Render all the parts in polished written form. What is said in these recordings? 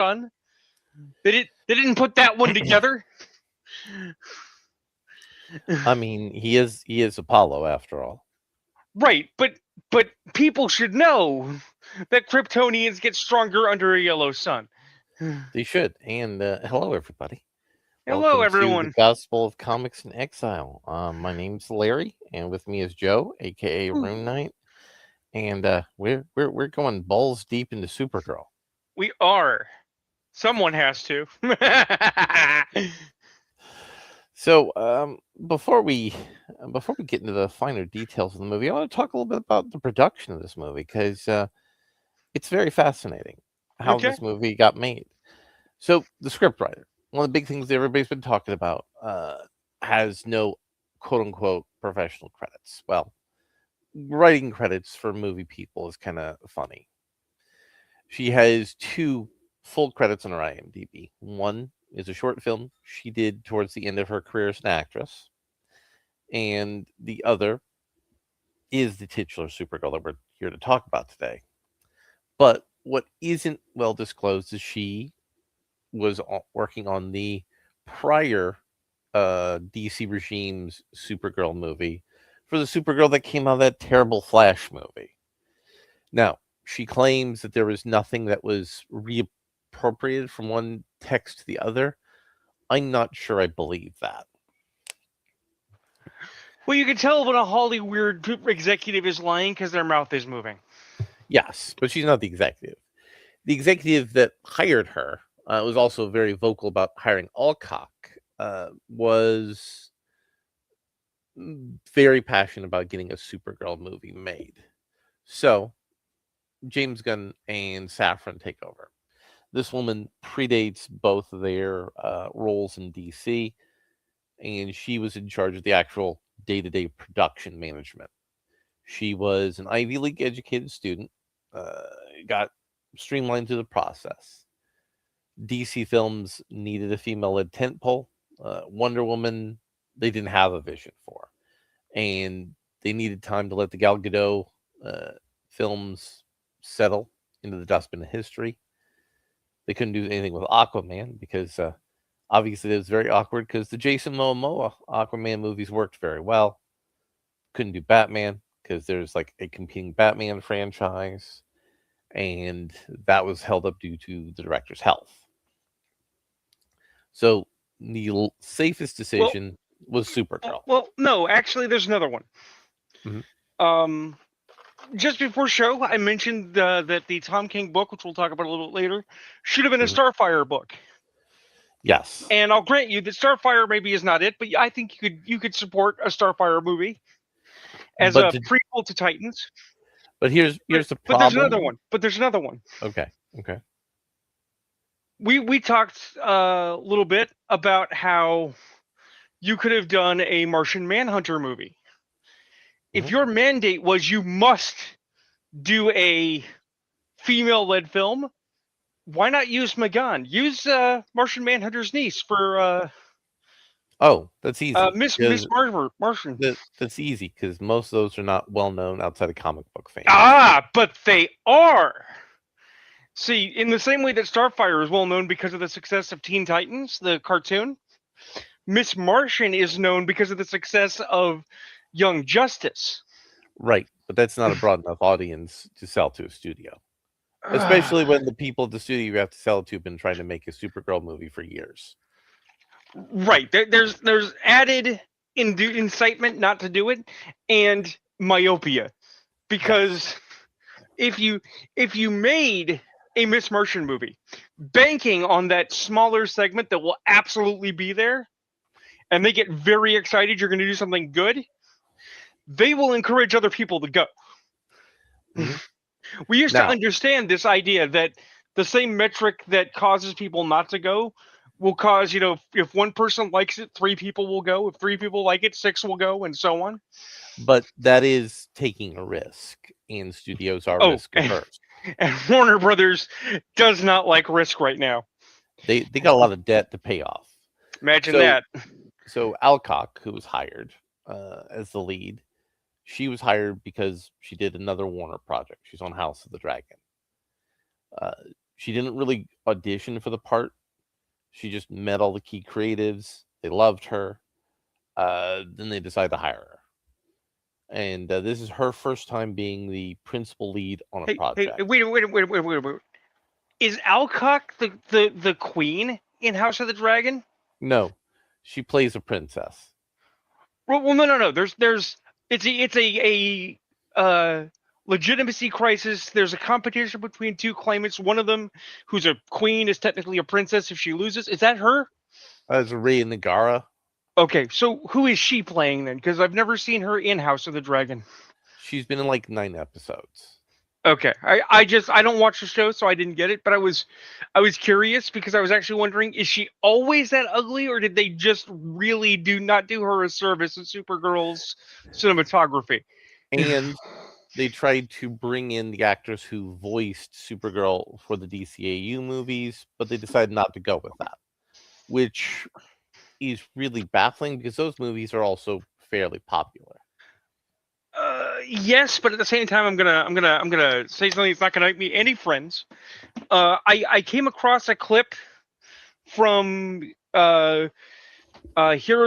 Sun. They didn't put that one together. I mean, he is Apollo after all. Right, but people should know that Kryptonians get stronger under a yellow sun. They should. And hello, everybody. Hello, Welcome to the everyone. Gospel of Comics in Exile. My name's Larry, and with me is Joe, aka Rune Knight, and we're going balls deep into Supergirl. We are. Someone has to. So before we get into the finer details of the movie, I want to talk a little bit about the production of this movie because it's very fascinating how Okay. this movie got made. So the scriptwriter, one of the big things that everybody's been talking about, has no quote unquote professional credits. Well, writing credits for movie people is kind of funny. She has two full credits on her IMDb. One is a short film she did towards the end of her career as an actress, and the other is the titular Supergirl that we're here to talk about today. But what isn't well disclosed is she was working on the prior DC regime's Supergirl movie for the Supergirl that came out of that terrible Flash movie. Now, she claims that there was nothing that was reappropriated from one text to the other. I'm not sure I believe that. Well, you can tell when a Hollywood executive is lying because their mouth is moving. Yes, but she's not the executive. The executive that hired her was also very vocal about hiring Alcock, was very passionate about getting a Supergirl movie made. So James Gunn and Safran take over. This woman predates both of their roles in DC, and she was in charge of the actual day-to-day production management. She was an Ivy League educated student, got streamlined through the process. DC Films needed a female-led tentpole. Wonder Woman, they didn't have a vision for, and they needed time to let the Gal Gadot films settle into the dustbin of history. They couldn't do anything with Aquaman because obviously it was very awkward because the Jason Momoa Aquaman movies worked very well. Couldn't do Batman because there's like a competing Batman franchise, and that was held up due to the director's health. So the safest Well, decision was Supergirl. no, actually, there's another one. Mhm. Um, just before show, I mentioned that the Tom King book, which we'll talk about a little bit later, should have been a Mhm. Starfire book. Yes, And I'll grant you that Starfire maybe is not it, but I think you could support a Starfire movie as but a to, prequel to Titans. but here's the But there's another problem. one. But there's another one. Okay, okay. We talked a little bit about how you could have done a Martian Manhunter movie. If Mhm. your mandate was you must do a female-led film, why not use Magan? Use Martian Manhunter's niece for Oh, that's easy Miss because Martian. that's easy because most of those are not well known outside of comic book fans. Ah, but they are. See, in the same way that Starfire is well known because of the success of Teen Titans, the cartoon, Miss Martian is known because of the success of Young Justice. Right, but that's not a broad enough audience to sell to a studio, especially Ah, when the people at the studio you have to sell it to have been trying to make a Supergirl movie for years. right. There's added incitement not to do it, and myopia Yes, because if you made a Miss Martian movie banking on that smaller segment that will absolutely be there, and they get very excited you're going to do something good, they will encourage other people to go. hmm We used to now, understand this idea that the same metric that causes people not to go will cause, if one person likes it, three people will go. If three people like it, six will go, and so on. but that is taking a risk, and studios are Oh, risk averse. and Warner Brothers does not like risk right now. They got a lot of debt to pay off. Imagine So that. so Alcock, who was hired as the lead, she was hired because she did another Warner project. She's on House of the Dragon. Uh, she didn't really audition for the part. She just met all the key creatives. They loved her. Then they decided to hire her. And this is her first time being the principal lead on a project. Wait. Is Alcock the queen in House of the Dragon? No, she plays a princess. Well, no. It's a legitimacy crisis. There's a competition between two claimants. One of them, who's a queen, is technically a princess if she loses. Is that her? As Rhea Nagara. Okay, so who is she playing then? Because I've never seen her in House of the Dragon. She's been in like 9 episodes. Okay, I don't watch the show, so I didn't get it. But I was curious because I was actually wondering, is she always that ugly, or did they just really not do her a service in Supergirl's cinematography? And they tried to bring in the actors who voiced Supergirl for the DCAU movies, but they decided not to go with that, which is really baffling because those movies are also fairly popular. Yes, but at the same time, I'm gonna say something that's not gonna make me any friends. I came across a clip from Heroes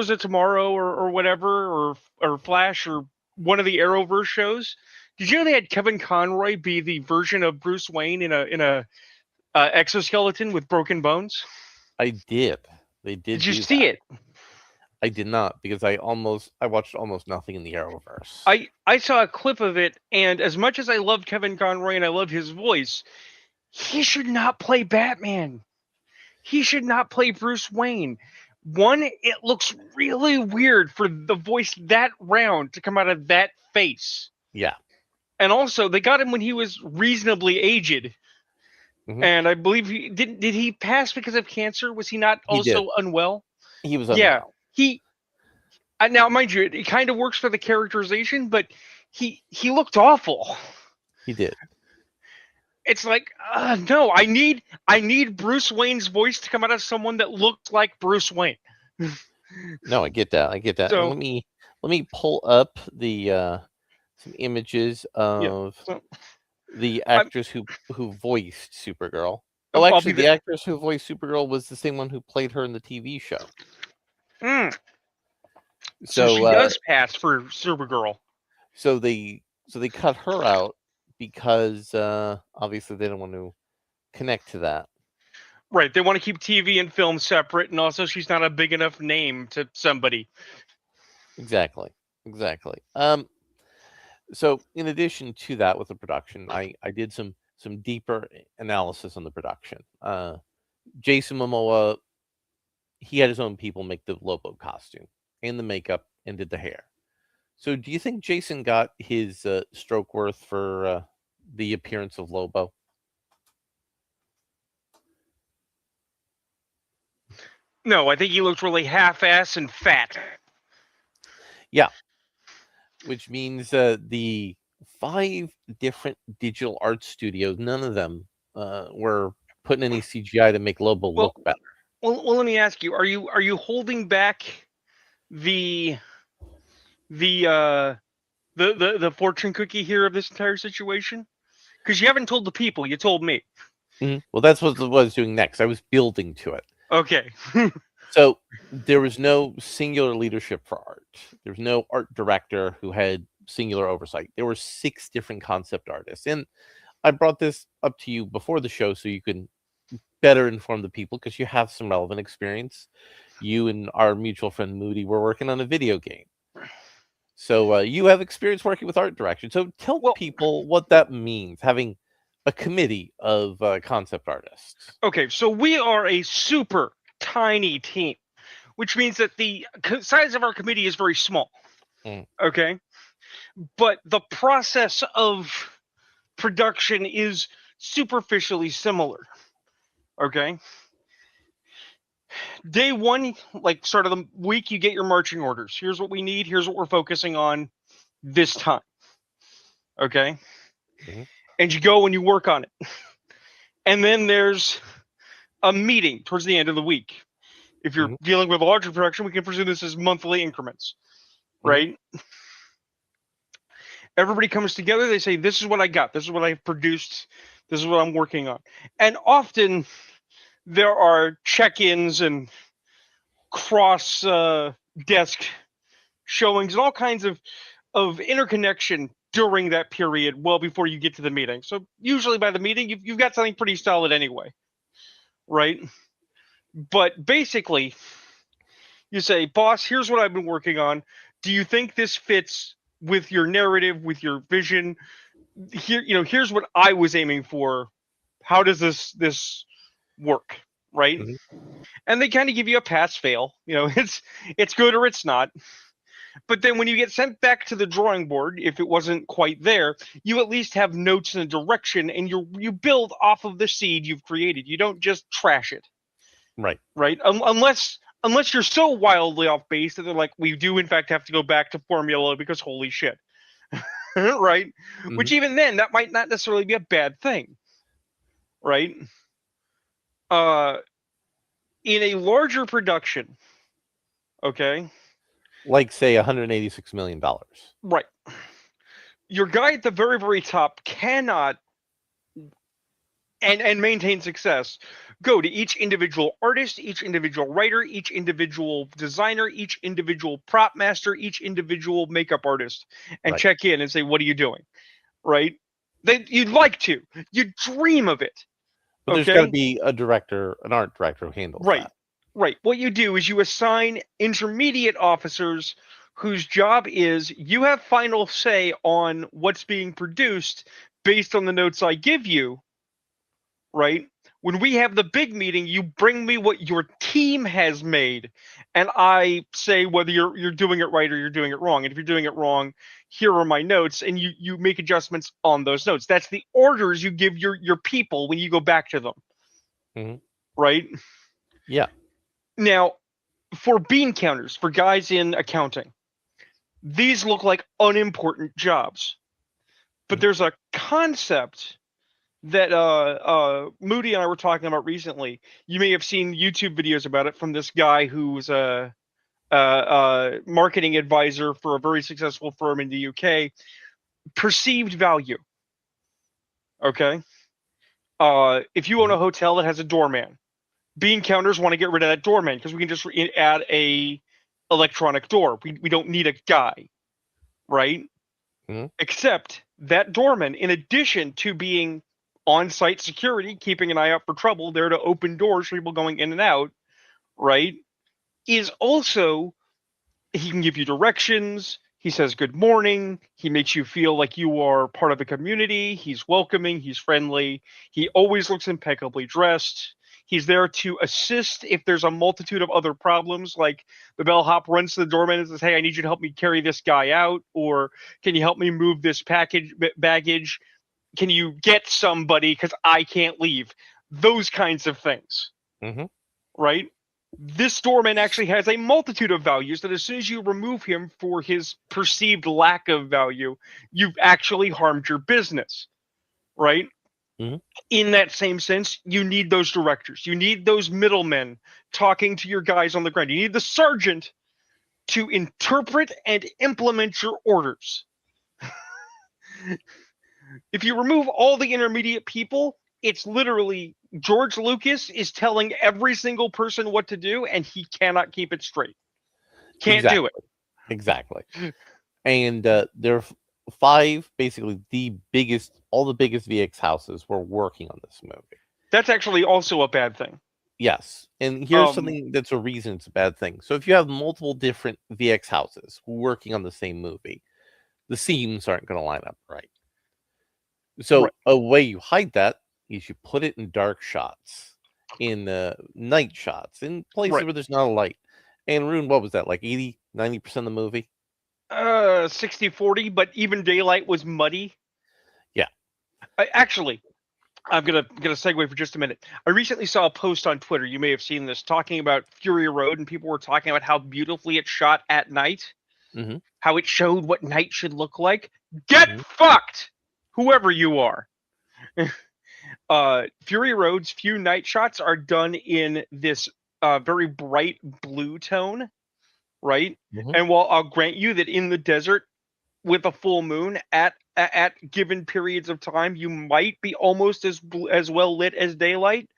of Tomorrow or whatever or Flash or one of the Arrowverse shows. Did you know they had Kevin Conroy be the version of Bruce Wayne in a exoskeleton with broken bones? I did. They did. Did you see it? I did not because I watched almost nothing in the Arrowverse. I saw a clip of it, and as much as I love Kevin Conroy and I love his voice, he should not play Batman. He should not play Bruce Wayne. One, it looks really weird for the voice that round to come out of that face. Yeah. And also, they got him when he was reasonably aged. Mm-hmm. And I believe did he pass because of cancer? Was he not also unwell? He was unwell. Yeah. Now, mind you, it kind of works for the characterization, but he looked awful. He did. It's like, no, I need Bruce Wayne's voice to come out of someone that looked like Bruce Wayne. No, I get that. So, let me pull up the some images of the actress who voiced Supergirl. Oh, actually, the actress who voiced Supergirl was the same one who played her in the TV show. So she does pass for Supergirl. So they cut her out because obviously they don't want to connect to that. Right. They want to keep TV and film separate, and also she's not a big enough name to somebody. Exactly. So in addition to that, with the production, I did some deeper analysis on the production. Jason Momoa, he had his own people make the Lobo costume and the makeup and did the hair. So do you think Jason got his stroke worth for the appearance of Lobo? No, I think he looked really half-assed and fat. Yeah. Which means the 5 different digital art studios, none of them were putting any CGI to make Lobo look better. Well, let me ask you: Are you holding back the fortune cookie here of this entire situation? Because you haven't told the people; you told me. Mm-hmm. Well, that's what I was doing next. I was building to it. Okay. So there was no singular leadership for art. There's no art director who had singular oversight. There were 6 different concept artists. And I brought this up to you before the show so you can better inform the people because you have some relevant experience. You and our mutual friend Moody were working on a video game. So you have experience working with art direction. So tell people what that means, having a committee of concept artists. Okay, so we are a super tiny team, which means that the size of our committee is very small. Okay, but the process of production is superficially similar. Okay, day one, like start of the week, you get your marching orders. Here's what we need. Here's what we're focusing on this time. Okay, and you go and you work on it. And then there's a meeting towards the end of the week. If you're dealing with a larger production, we can presume this as monthly increments, right? Everybody comes together. They say, this is what I got. This is what I've produced. This is what I'm working on. And often there are check-ins and cross desk showings and all kinds of interconnection during that period, well before you get to the meeting. So usually by the meeting, you've got something pretty solid anyway, right? But basically, you say, boss, here's what I've been working on. Do you think this fits with your narrative, with your vision? Here's what I was aiming for. How does this work, right? Mhm. And they kind of give you a pass fail. It's good or it's not. But then when you get sent back to the drawing board, if it wasn't quite there, you at least have notes and a direction, and you build off of the seed you've created. You don't just trash it, Right. right? Unless you're so wildly off base that they're like, we do in fact have to go back to formula because holy shit, right? Which Mhm. even then, that might not necessarily be a bad thing, right? Uh, in a larger production, okay, Like say $186 million. right, your guy at the very very top cannot and maintain success go to each individual artist, each individual writer, each individual designer, each individual prop master, each individual makeup artist, and Right. check in and say, what are you doing, right? You'd like to, you dream of it. But there's got to Okay, be a director, an art director who handles right, that. right. What you do is you assign intermediate officers whose job is you have final say on what's being produced based on the notes I give you, right? When we have the big meeting, you bring me what your team has made, and I say whether you're doing it right or you're doing it wrong. And if you're doing it wrong, here are my notes, and you make adjustments on those notes. That's the orders you give your people when you go back to them, Mhm. right? Yeah. Now, for bean counters, for guys in accounting, these look like unimportant jobs, but Mhm. there's a concept that Moody and I were talking about recently. You may have seen YouTube videos about it from this guy who's a marketing advisor for a very successful firm in the UK. Perceived value. Okay. If you own a Mhm. hotel that has a doorman, bean counters want to get rid of that doorman because we can just add a electronic door. We don't need a guy, right? Mhm. Except that doorman, in addition to being on-site security, keeping an eye out for trouble, there to open doors for people going in and out, right? Is also, he can give you directions. He says good morning. He makes you feel like you are part of the community. He's welcoming. He's friendly. He always looks impeccably dressed. He's there to assist if there's a multitude of other problems, like the bellhop runs to the doorman and says, "Hey, I need you to help me carry this guy out," or "Can you help me move this baggage? Can you get somebody because I can't leave?" Those kinds of things, Mhm. right? This doorman actually has a multitude of values that as soon as you remove him for his perceived lack of value, you've actually harmed your business, right? Mhm. In that same sense, you need those directors. You need those middlemen talking to your guys on the ground. You need the sergeant to interpret and implement your orders. If you remove all the intermediate people, it's literally George Lucas is telling every single person what to do, and he cannot keep it straight. Can't do it. Exactly. Exactly. And there are five, basically all the biggest VX houses were working on this movie. That's actually also a bad thing. Yes, and here's Um, something that's a reason it's a bad thing. So if you have multiple different VX houses working on the same movie, the scenes aren't going to line up right. So right, a way you hide that is you put it in dark shots, in night shots, in places right. where there's not a light. And Rune, what was that, like 80-90% of the movie? 60-40, but even daylight was muddy. Yeah. Actually, I'm gonna segue for just a minute. I recently saw a post on Twitter. You may have seen this, talking about Fury Road, and people were talking about how beautifully it's shot at night, Hmm. how it showed what night should look like. Get Hmm. fucked, whoever you are. Fury Road's few night shots are done in this very bright blue tone, right? Hmm. And while I'll grant you that in the desert with a full moon at at given periods of time, you might be almost as well lit as daylight.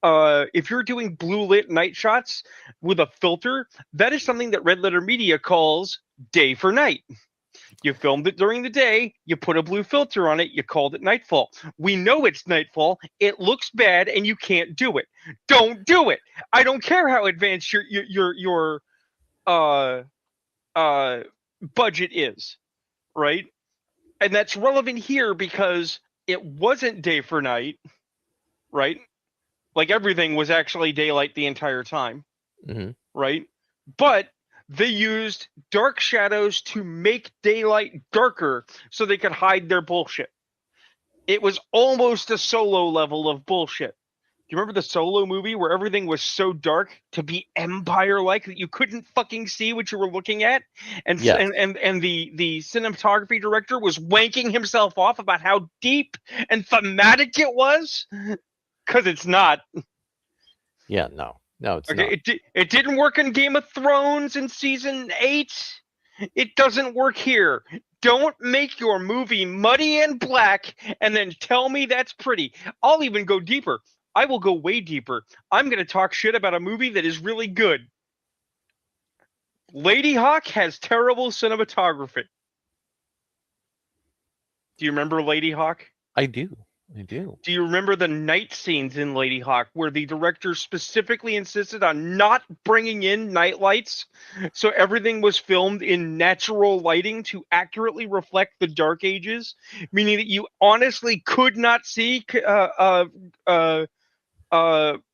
If you're doing blue lit night shots with a filter, that is something that Red Letter Media calls day for night. You filmed it during the day, you put a blue filter on it, you called it nightfall. We know it's nightfall, it looks bad, and you can't do it. Don't do it. I don't care how advanced your budget is, right? And that's relevant here because it wasn't day for night, right? Like everything was actually daylight the entire time, right? But they used dark shadows to make daylight darker so they could hide their bullshit. It was almost a Solo level of bullshit. Do you remember the Solo movie where everything was so dark to be Empire-like that you couldn't fucking see what you were looking at? And Yes. and the cinematography director was wanking himself off about how deep and thematic it was? Because it's not. Yeah, no, it's Okay, not. it didn't work in Game of Thrones in season 8. It doesn't work here. Don't make your movie muddy and black and then tell me that's pretty. I'll even go deeper. I will go way deeper. I'm going to talk shit about a movie that is really good. Lady Hawk has terrible cinematography. Do you remember Lady Hawk? I do. Do you remember the night scenes in Lady Hawk where the director specifically insisted on not bringing in night lights? So everything was filmed in natural lighting to accurately reflect the Dark Ages, meaning that you honestly could not see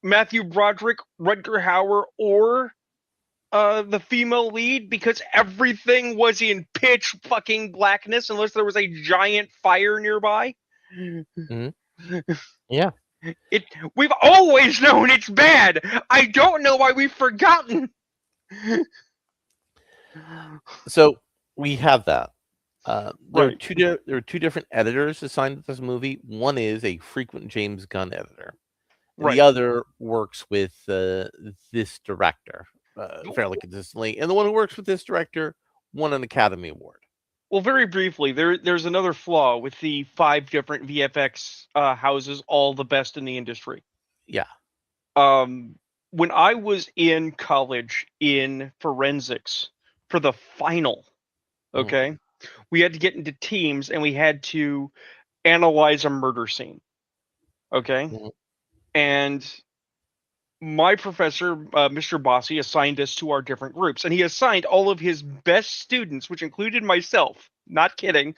Matthew Broderick, Rutger Hauer, or the female lead because everything was in pitch fucking blackness unless there was a giant fire nearby. Yeah. We've always known it's bad. I don't know why we've forgotten. So we have that. There Right. are two different editors assigned to this movie. One is a frequent James Gunn editor, and Right. the other works with this director fairly consistently. And the one who works with this director won an Academy Award. Well, very briefly, there's another flaw with the 5 different VFX houses, all the best in the industry. Yeah. When I was in college in forensics for the final, okay, we had to get into teams and we had to analyze a murder scene. Okay. And my professor, Mr. Bossy, assigned us to our different groups, and he assigned all of his best students, which included myself, not kidding,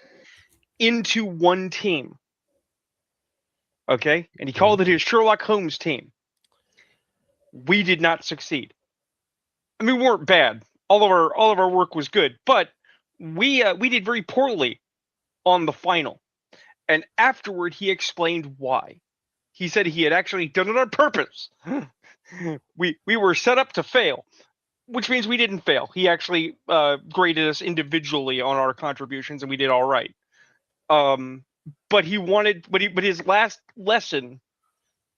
into one team. Okay? And he called it his Sherlock Holmes team. We did not succeed. I mean, we weren't bad. All of our work was good, but we did very poorly on the final. And afterward, he explained why. He said he had actually done it on purpose. We were set up to fail, which means we didn't fail. He actually graded us individually on our contributions, and we did all right. But his last lesson,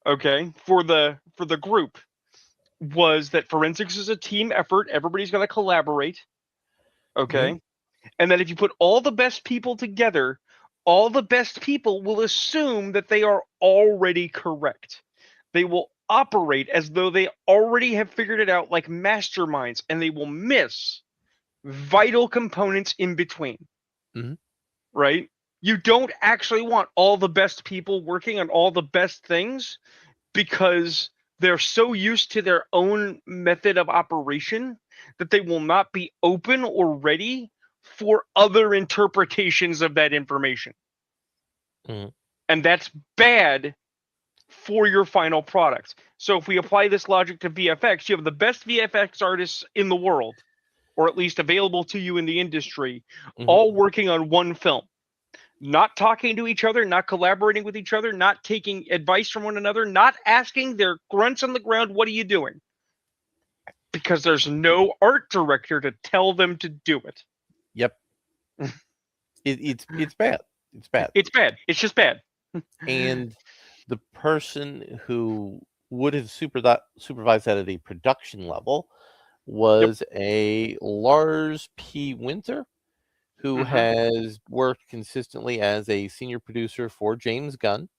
okay, for the group was that forensics is a team effort. Everybody's going to collaborate, okay, and that if you put all the best people together, all the best people will assume that they are already correct. They will operate as though they already have figured it out like masterminds, and they will miss vital components in between. Right? You don't actually want all the best people working on all the best things because they're so used to their own method of operation that they will not be open or ready for other interpretations of that information. And that's bad for your final product. So if we apply this logic to VFX, you have the best VFX artists in the world, or at least available to you in the industry, all working on one film. Not talking to each other, not collaborating with each other, not taking advice from one another, not asking their grunts on the ground, what are you doing? Because there's no art director to tell them to do it. Yep. It's bad. It's bad. It's bad. It's just bad. And the person who would have supervised that at a production level was a Lars P. Winter, who has worked consistently as a senior producer for James Gunn.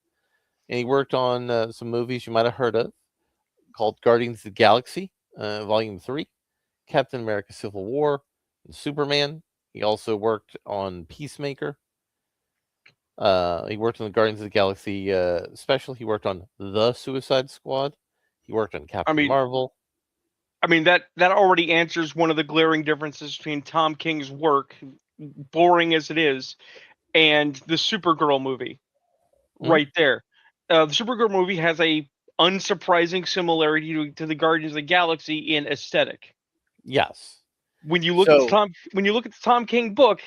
And he worked on some movies you might have heard of called Guardians of the Galaxy, Volume 3, Captain America Civil War, and Superman. He also worked on Peacemaker. He worked on the Guardians of the Galaxy special. He worked on The Suicide Squad. He worked on Captain Marvel. I mean, that already answers one of the glaring differences between Tom King's work, boring as it is, and the Supergirl movie. Right there. The Supergirl movie has a unsurprising similarity to the Guardians of the Galaxy in aesthetic. Yes. When you look at the Tom King book,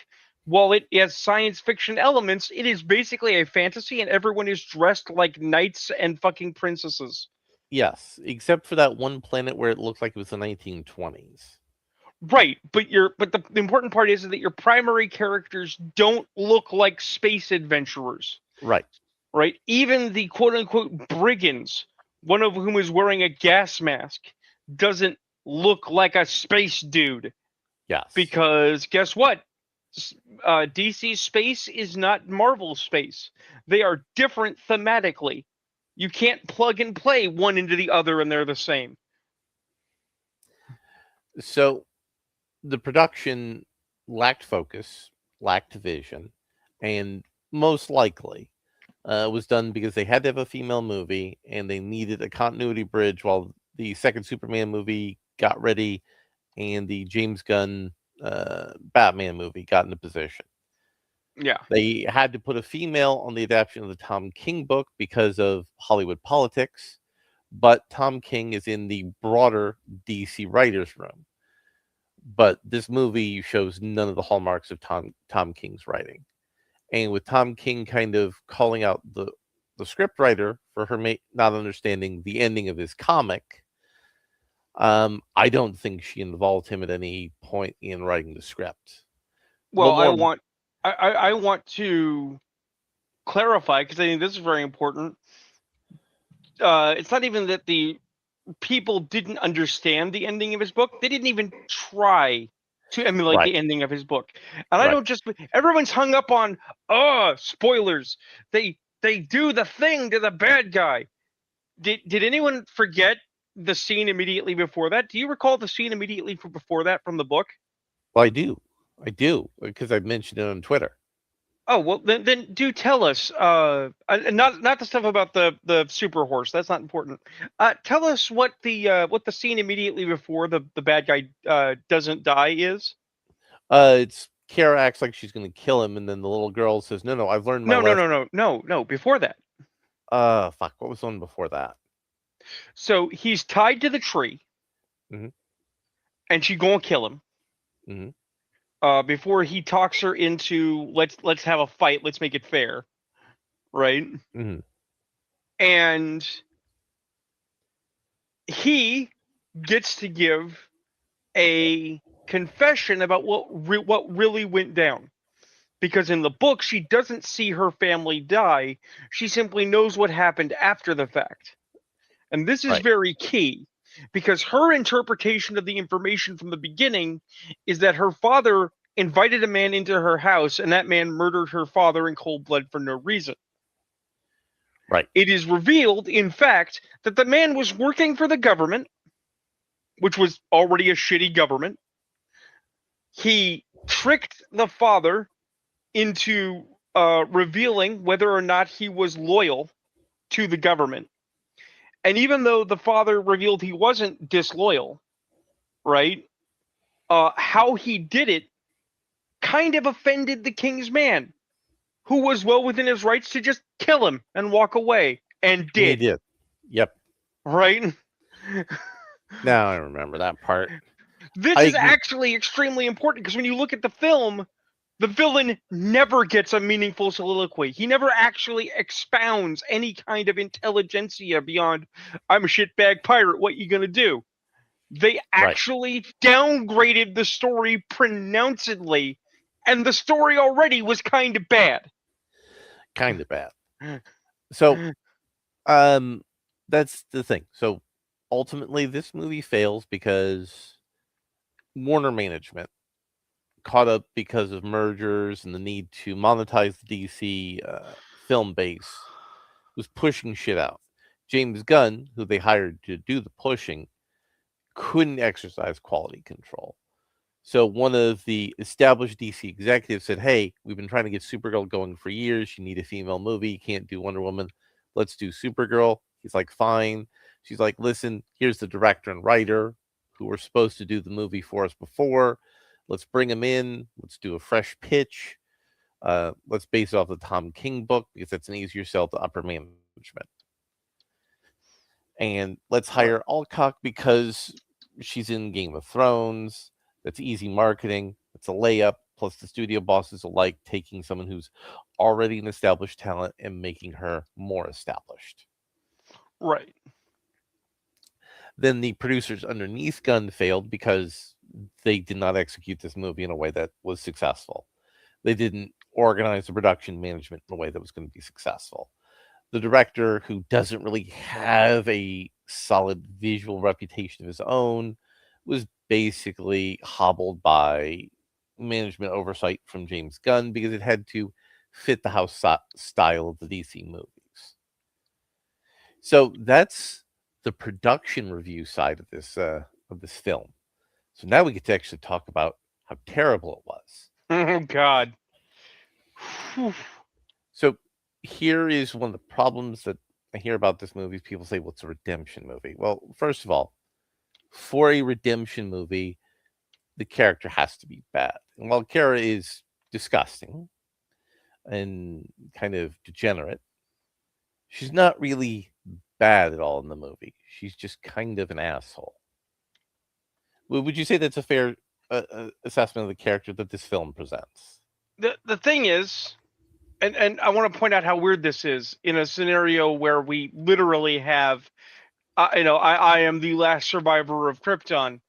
while it has science fiction elements, it is basically a fantasy, and everyone is dressed like knights and fucking princesses. Yes, except for that one planet where it looked like it was the 1920s. Right, but the important part is that your primary characters don't look like space adventurers. Right. Right? Even the quote-unquote brigands, one of whom is wearing a gas mask, doesn't look like a space dude. Yes. Because guess what? DC space is not Marvel space. They are different thematically. You can't plug and play one into the other and they're the same. So the production lacked focus, lacked vision, and most likely was done because they had to have a female movie and they needed a continuity bridge while the second Superman movie got ready and the James Gunn Batman movie got into position. Yeah. They had to put a female on the adaptation of the Tom King book because of Hollywood politics, but Tom King is in the broader DC writers' room. But this movie shows none of the hallmarks of Tom King's writing. And with Tom King kind of calling out the script writer for her not understanding the ending of his comic, I don't think she involved him at any point in writing the script. Well, I want to clarify, because I think this is very important. It's not even that the people didn't understand the ending of his book. They didn't even try to emulate the ending of his book. And I don't just... Everyone's hung up on, spoilers. They do the thing to the bad guy. Did anyone forget the scene immediately before that? Do you recall the scene immediately before that from the book? Well, I do, because I've mentioned it on Twitter. Oh, well, then do tell us. Not the stuff about the super horse. That's not important. Tell us what the scene immediately before the bad guy doesn't die is. It's Kara acts like she's going to kill him, and then the little girl says, "No, I've learned my lesson." No. Before that. Fuck. What was on before that? So he's tied to the tree, and she gonna kill him. Before he talks her into let's have a fight, let's make it fair, right? And he gets to give a confession about what really went down, because in the book she doesn't see her family die; she simply knows what happened after the fact, and this is very key. Because her interpretation of the information from the beginning is that her father invited a man into her house and that man murdered her father in cold blood for no reason. Right. It is revealed, in fact, that the man was working for the government, which was already a shitty government. He tricked the father into revealing whether or not he was loyal to the government. And even though the father revealed he wasn't disloyal, right? How he did it kind of offended the king's man, who was well within his rights to just kill him and walk away, and did. He did. Yep. Right? Now I remember that part. This is actually extremely important, because when you look at the film, the villain never gets a meaningful soliloquy. He never actually expounds any kind of intelligentsia beyond, I'm a shitbag pirate, what you gonna do? They actually downgraded the story pronouncedly, and the story already was kind of bad. So, that's the thing. So, ultimately, this movie fails because Warner management caught up because of mergers and the need to monetize the DC film base, was pushing shit out. James Gunn, who they hired to do the pushing, couldn't exercise quality control. So one of the established DC executives said, "Hey, we've been trying to get Supergirl going for years. You need a female movie. You can't do Wonder Woman. Let's do Supergirl." He's like, "Fine." She's like, "Listen, here's the director and writer who were supposed to do the movie for us before. Let's bring them in. Let's do a fresh pitch. Let's base it off the Tom King book because that's an easier sell to upper management. And let's hire Alcock because she's in Game of Thrones. That's easy marketing. It's a layup. Plus, the studio bosses will like taking someone who's already an established talent and making her more established." Right. Then the producers underneath Gunn failed because they did not execute this movie in a way that was successful. They didn't organize the production management in a way that was going to be successful. The director, who doesn't really have a solid visual reputation of his own, was basically hobbled by management oversight from James Gunn because it had to fit the house style of the DC movies. So that's the production review side of this film. So now we get to actually talk about how terrible it was. Oh God. So here is one of the problems that I hear about this movie. People say, "Well, it's a redemption movie." Well, first of all, for a redemption movie, the character has to be bad. And while Kara is disgusting and kind of degenerate, she's not really bad at all in the movie. She's just kind of an asshole. Would you say that's a fair assessment of the character that this film presents? The thing is, and I want to point out how weird this is in a scenario where we literally have, I am the last survivor of Krypton.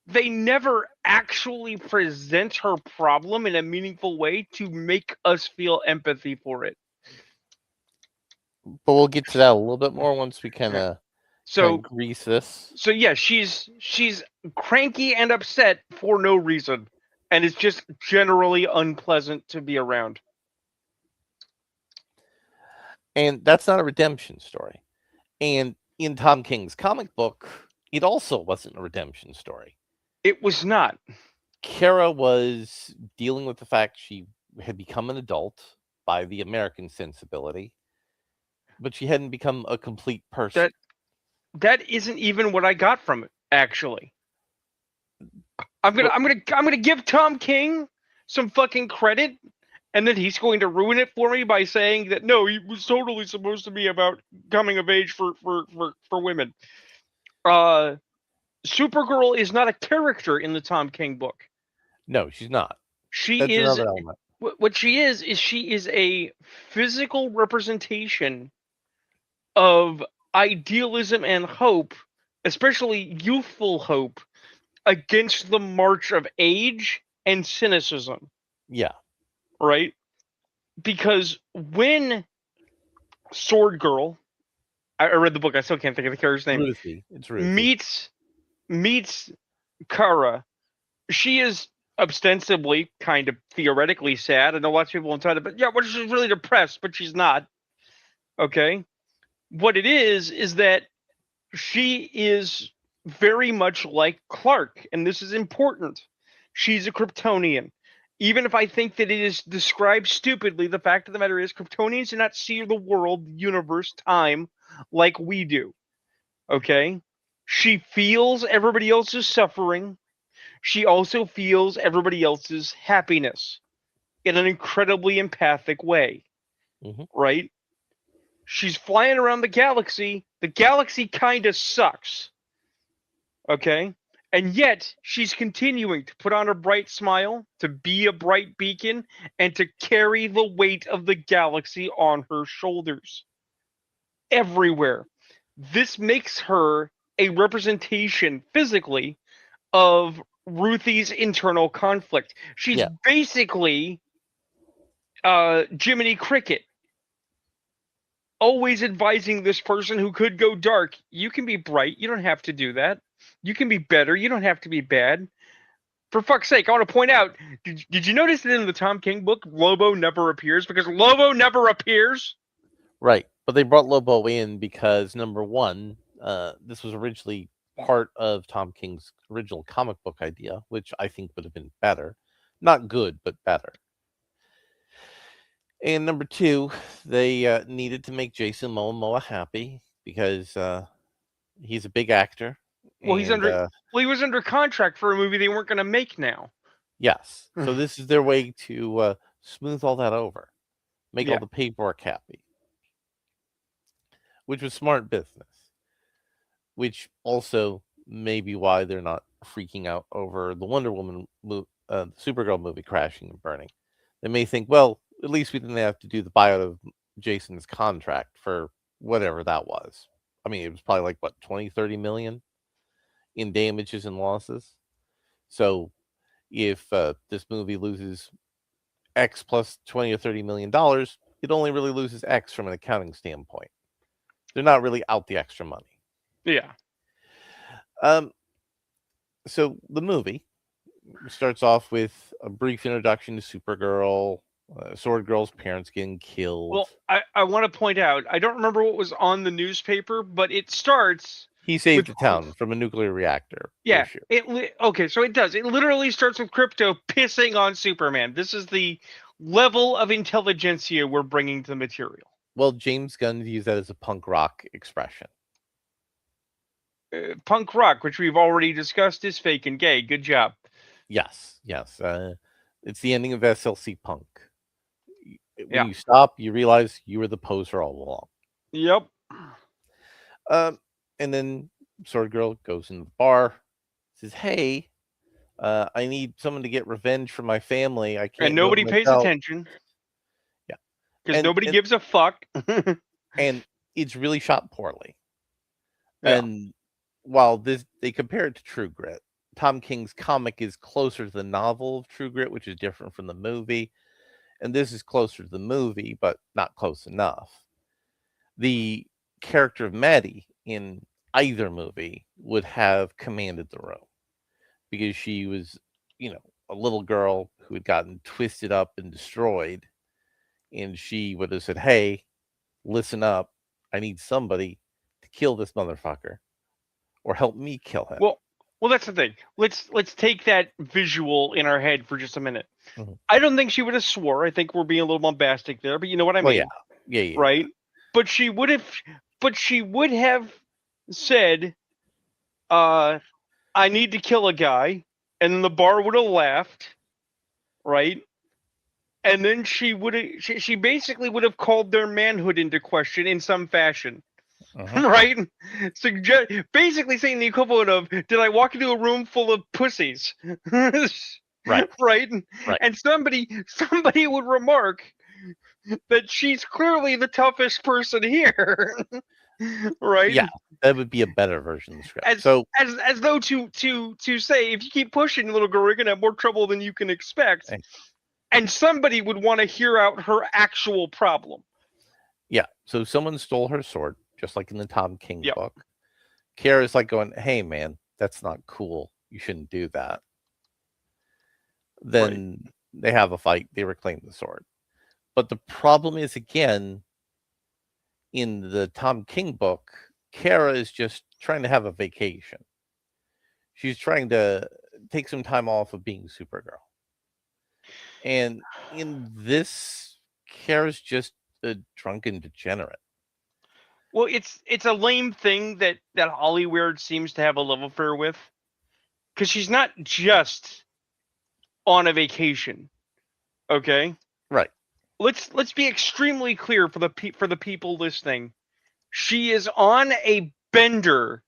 They never actually present her problem in a meaningful way to make us feel empathy for it. But we'll get to that a little bit more once we kind of grease this. So yeah, she's cranky and upset for no reason, and it's just generally unpleasant to be around. And that's not a redemption story. And in Tom King's comic book, it also wasn't a redemption story. It was not. Kara was dealing with the fact she had become an adult by the American sensibility, but she hadn't become a complete person. That isn't even what I got from it, actually. I'm gonna give Tom King some fucking credit, and then he's going to ruin it for me by saying that no, he was totally supposed to be about coming of age for women. Supergirl is not a character in the Tom King book. No, she's not. She is what she is she is a physical representation of idealism and hope, especially youthful hope, against the march of age and cynicism. Yeah. Right? Because when Sword Girl, I read the book, I still can't think of the character's name. Ruthie. It's Ruthie. Meets Kara, she is ostensibly kind of theoretically sad. I know lots of people inside it, but yeah, well, she's really depressed, but she's not. Okay? What it is that she is very much like Clark, and this is important. She's a Kryptonian. Even if I think that it is described stupidly, the fact of the matter is Kryptonians do not see the world, universe, time like we do. Okay? She feels everybody else's suffering. She also feels everybody else's happiness in an incredibly empathic way. Mm-hmm. Right? She's flying around the galaxy. The galaxy kind of sucks. Okay? And yet, she's continuing to put on a bright smile, to be a bright beacon, and to carry the weight of the galaxy on her shoulders. Everywhere. This makes her a representation, physically, of Ruthie's internal conflict. She's basically Jiminy Cricket. Always advising this person who could go dark. You can be bright. You don't have to do that. You can be better. You don't have to be bad. for fuck's sake, I want to point out, did you notice that in the Tom King book, Lobo never appears? Because Lobo never appears? Right. But they brought Lobo in because, number one, this was originally part of Tom King's original comic book idea, which I think would have been better. Not good, but better. And number two, they needed to make Jason Momoa happy because he's a big actor. Well, And, he was under contract for a movie they weren't going to make now. yes. So this is their way to smooth all that over, make all the paperwork happy, which was smart business. Which also may be why they're not freaking out over the Wonder Woman, Supergirl movie crashing and burning. They may think, well, at least we didn't have to do the buyout of Jason's contract for whatever that was. I mean, it was probably like, what, 20, 30 million in damages and losses. So if this movie loses X plus 20 or $30 million, it only really loses X from an accounting standpoint. They're not really out the extra money. Yeah. So the movie starts off with a brief introduction to Supergirl, Sword Girl's parents getting killed. Well, I want to point out, I don't remember what was on the newspaper, but it starts... He saved the town from a nuclear reactor. Yeah. Issue. Okay, so it does. It literally starts with Krypto pissing on Superman. This is the level of intelligentsia we're bringing to the material. Well, James Gunn used that as a punk rock expression. Punk rock, which we've already discussed, is fake and gay. Good job. Yes. It's the ending of SLC Punk. When you stop, you realize you were the poser all along. Yep. And then Sword Girl goes in the bar, says, "Hey, I need someone to get revenge for my family. I can't." And nobody pays attention. Yeah, because nobody gives a fuck. And it's really shot poorly. Yeah. And while they compare it to True Grit, Tom King's comic is closer to the novel of True Grit, which is different from the movie. And this is closer to the movie, but not close enough. The character of Maddie in either movie would have commanded the room because she was, a little girl who had gotten twisted up and destroyed. And she would have said, "Hey, listen up. I need somebody to kill this motherfucker or help me kill him." Well, that's the thing. Let's take that visual in our head for just a minute. Mm-hmm. I don't think she would have swore. I think we're being a little bombastic there, but you know what I mean? Well, yeah. Right? But she would have said, I need to kill a guy, and then the bar would have laughed, right? And then she basically would have called their manhood into question in some fashion. Right? Basically saying the equivalent of, did I walk into a room full of pussies? Right. Right? And somebody would remark that she's clearly the toughest person here. Right? Yeah, that would be a better version of the script. As though to say, if you keep pushing, little girl, you're gonna have more trouble than you can expect. And somebody would want to hear out her actual problem. Yeah. So someone stole her sword, just like in the Tom King book. Kara's like going, "Hey man, that's not cool. You shouldn't do that." Then they have a fight, they reclaim the sword. But the problem is, again, in the Tom King book, Kara is just trying to have a vacation. She's trying to take some time off of being Supergirl. And in this, Kara's just a drunken degenerate. Well, it's a lame thing that Hollywood seems to have a love affair with, because she's not just on a vacation. Okay? Right. Let's be extremely clear for the people listening. She is on a bender,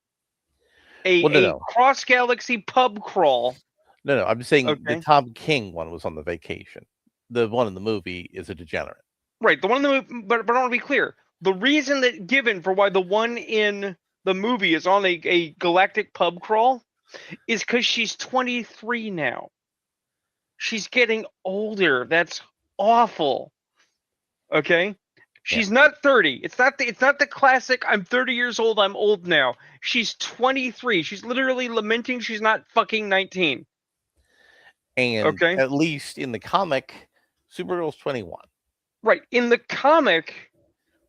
a cross galaxy pub crawl. No, I'm saying the Tom King one was on the vacation. The one in the movie is a degenerate. Right. The one in the movie, but I want to be clear. The reason that given for why the one in the movie is on a galactic pub crawl is because she's 23 now. She's getting older. That's awful. Okay? She's not 30. It's not the classic, I'm 30 years old, I'm old now. She's 23. She's literally lamenting she's not fucking 19. And Okay. at least in the comic, Supergirl's 21. Right. In the comic,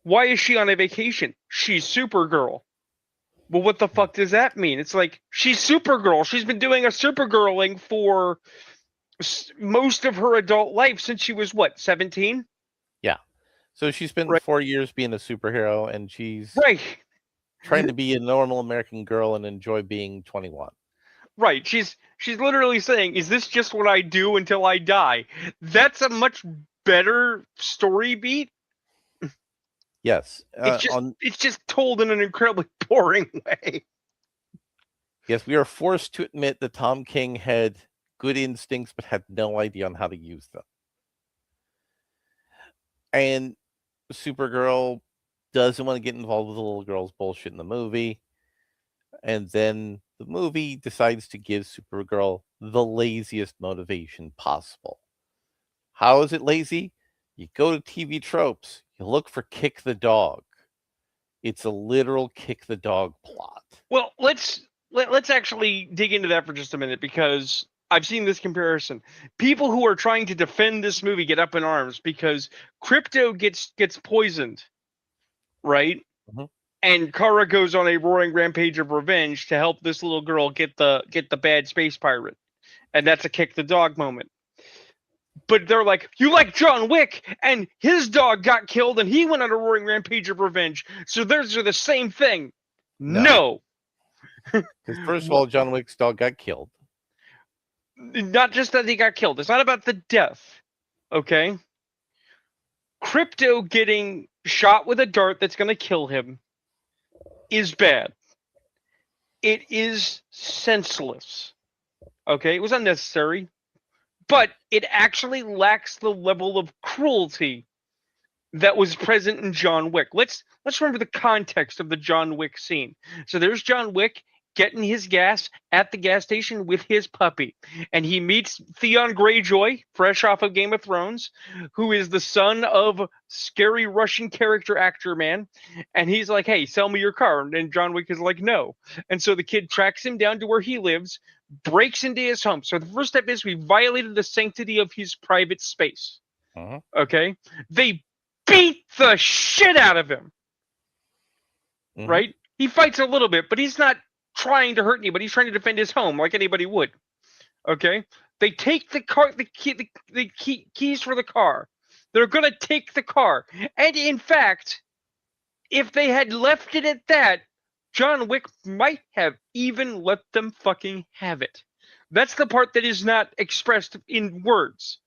why is she on a vacation? She's Supergirl. Well, what the fuck does that mean? It's like, she's Supergirl. She's been doing a Supergirling for most of her adult life since she was, what, 17? Yeah. So she spent Right. 4 years being a superhero, and she's Right. trying to be a normal American girl and enjoy being 21. Right. She's literally saying, is this just what I do until I die? That's a much better story beat. Yes. It's just told in an incredibly boring way. Yes, we are forced to admit that Tom King had good instincts but had no idea on how to use them. And Supergirl doesn't want to get involved with the little girl's bullshit in the movie. And then the movie decides to give Supergirl the laziest motivation possible. How is it lazy? You go to TV tropes, you look for kick the dog. It's a literal kick the dog plot. Well, let's actually dig into that for just a minute, because I've seen this comparison. People who are trying to defend this movie get up in arms because Crypto gets poisoned, right? Mhm. And Kara goes on a roaring rampage of revenge to help this little girl get the bad space pirate, and that's a kick the dog moment. But they're like, you like John Wick, and his dog got killed, and he went on a roaring rampage of revenge. So those are the same thing. No. Because first of all, John Wick's dog got killed. Not just that he got killed. It's not about the death. Okay? Crypto getting shot with a dart that's going to kill him is bad. It is senseless. Okay? It was unnecessary. But it actually lacks the level of cruelty that was present in John Wick. Let's remember the context of the John Wick scene. So there's John Wick getting his gas at the gas station with his puppy, and he meets Theon Greyjoy, fresh off of Game of Thrones, who is the son of scary Russian character actor man, and he's like, hey, sell me your car. And John Wick is like, no. And so the kid tracks him down to where he lives, breaks into his home. So the first step is we violated the sanctity of his private space. Okay? They beat the shit out of him. Right? He fights a little bit, but he's not trying to hurt anybody. He's trying to defend his home like anybody would. Okay? They take the car, the keys for the car. They're going to take the car. And in fact, if they had left it at that, John Wick might have even let them fucking have it. That's the part that is not expressed in words.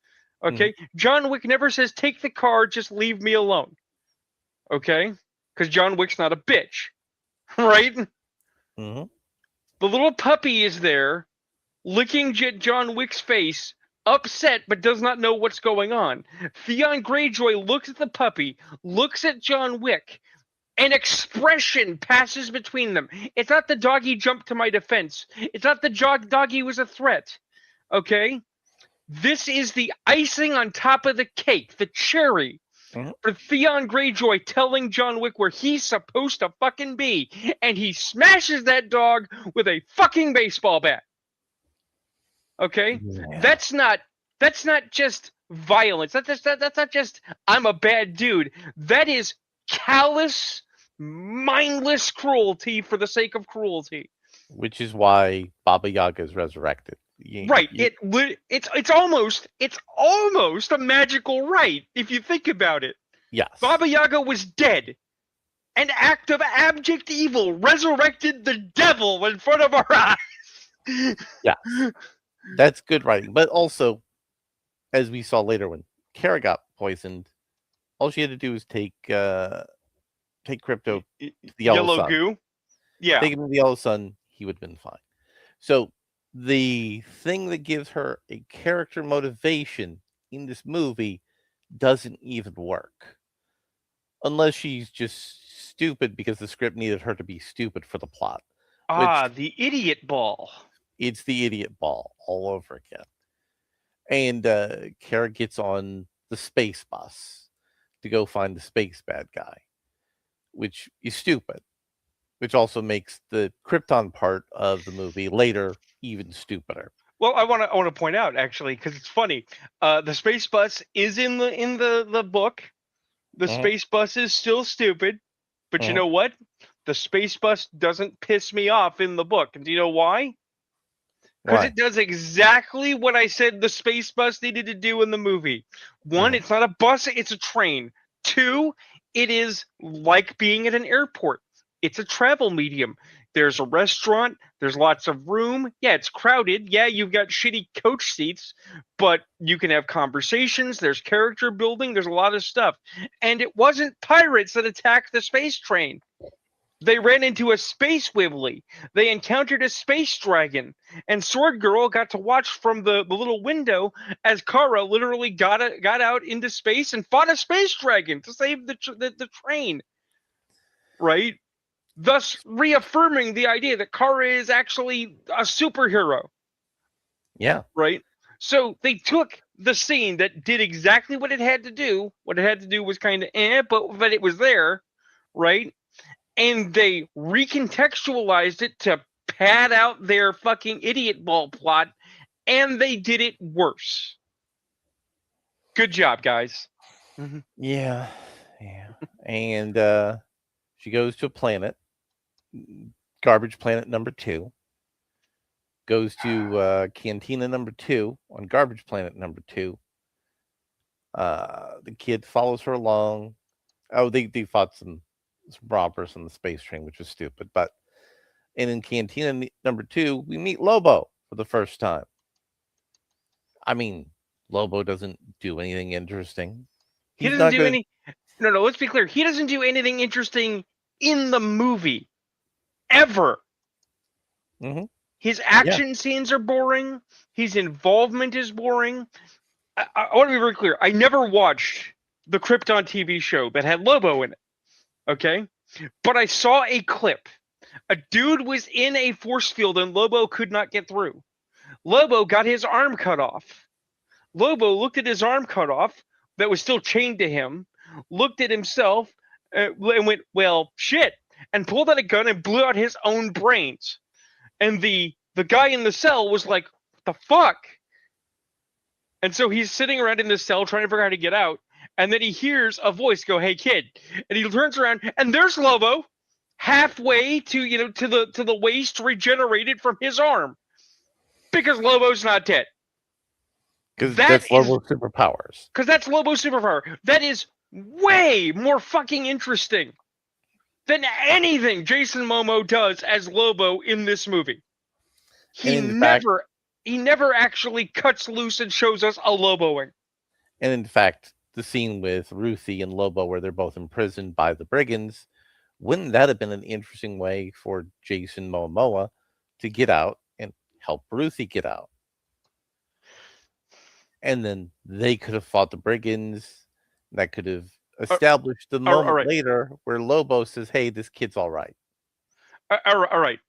Okay? John Wick never says, take the car, just leave me alone. Okay? Because John Wick's not a bitch. Right? The little puppy is there, licking John Wick's face, upset but does not know what's going on. Theon Greyjoy looks at the puppy, looks at John Wick. An expression passes between them. It's not the doggy jumped to my defense. It's not the doggy was a threat. Okay? This is the icing on top of the cake, the cherry. For Theon Greyjoy telling John Wick where he's supposed to fucking be, and he smashes that dog with a fucking baseball bat. Okay? Yeah. That's not just violence. That's not just I'm a bad dude. That is callous, mindless cruelty for the sake of cruelty. Which is why Baba Yaga is resurrected. Right. It's almost a magical right if you think about it. Yes. Baba Yaga was dead. An act of abject evil resurrected the devil in front of our eyes. Yeah. That's good writing. But also, as we saw later when Kara got poisoned, all she had to do was take Crypto to the Yellow Sun. Goo? Yeah. Take him to the Yellow Sun, he would have been fine. So the thing that gives her a character motivation in this movie doesn't even work. Unless she's just stupid because the script needed her to be stupid for the plot. The idiot ball. It's the idiot ball all over again. And Kara gets on the space bus to go find the space bad guy, which is stupid. Which also makes the Krypton part of the movie later even stupider. Well, I want to point out actually because it's funny. The space bus is in the book. The Mhm, space bus is still stupid, but you mhm. know what? The space bus doesn't piss me off in the book. And do you know why? Because Why? it does exactly what I said the space bus needed to do in the movie. One, Mhm. it's not a bus, it's a train. Two, it is like being at an airport. It's a travel medium. There's a restaurant, there's lots of room. Yeah, it's crowded. Yeah, you've got shitty coach seats, but you can have conversations, there's character building, there's a lot of stuff. And it wasn't pirates that attacked the space train. They ran into a space Wibbly. They encountered a space dragon. And Sword Girl got to watch from the little window as Kara literally got out into space and fought a space dragon to save the train, right? Thus reaffirming the idea that Kara is actually a superhero, Yeah. right? So they took the scene that did exactly what it had to do. What it had to do was kind of but it was there, right? And they recontextualized it to pad out their fucking idiot ball plot, and they did it worse. Good job, guys. Mhm. Yeah. Yeah. And she goes to a planet, garbage planet number 2. Goes to Cantina number 2 on garbage planet number 2. The kid follows her along. Oh, they fought some robbers on the space train, which was stupid. But and in Cantina number 2, we meet Lobo for the first time. I mean, Lobo doesn't do anything interesting. He He's doesn't not do gonna. any. No. Let's be clear. He doesn't do anything interesting in the movie ever. Hmm. His Yeah. action scenes are boring. His involvement is boring. I want to be very clear. I never watched the Krypton TV show that had Lobo in it. Okay, but I saw a clip. A dude was in a force field and Lobo could not get through. Lobo got his arm cut off. Lobo looked at his arm cut off that was still chained to him, looked at himself, and went, well, shit, and pulled out a gun and blew out his own brains. And the guy in the cell was like, what the fuck? And so he's sitting around in this cell trying to figure out how to get out. And then he hears a voice go, "Hey kid." And he turns around and there's Lobo halfway to the waist regenerated from his arm. Because Lobo's not dead. Because That that's is Lobo's superpowers. because that's Lobo's superpower. That is way more fucking interesting than anything Jason Momoa does as Lobo in this movie. And He in fact, never he never actually cuts loose and shows us a Loboing. the scene with Ruthie and Lobo where they're both imprisoned by the brigands, wouldn't that have been an interesting way for Jason Momoa to get out and help Ruthie get out? And then they could have fought the brigands. That could have Uh, established the all moment right, later where Lobo says, "Hey, this kid's all right." all right.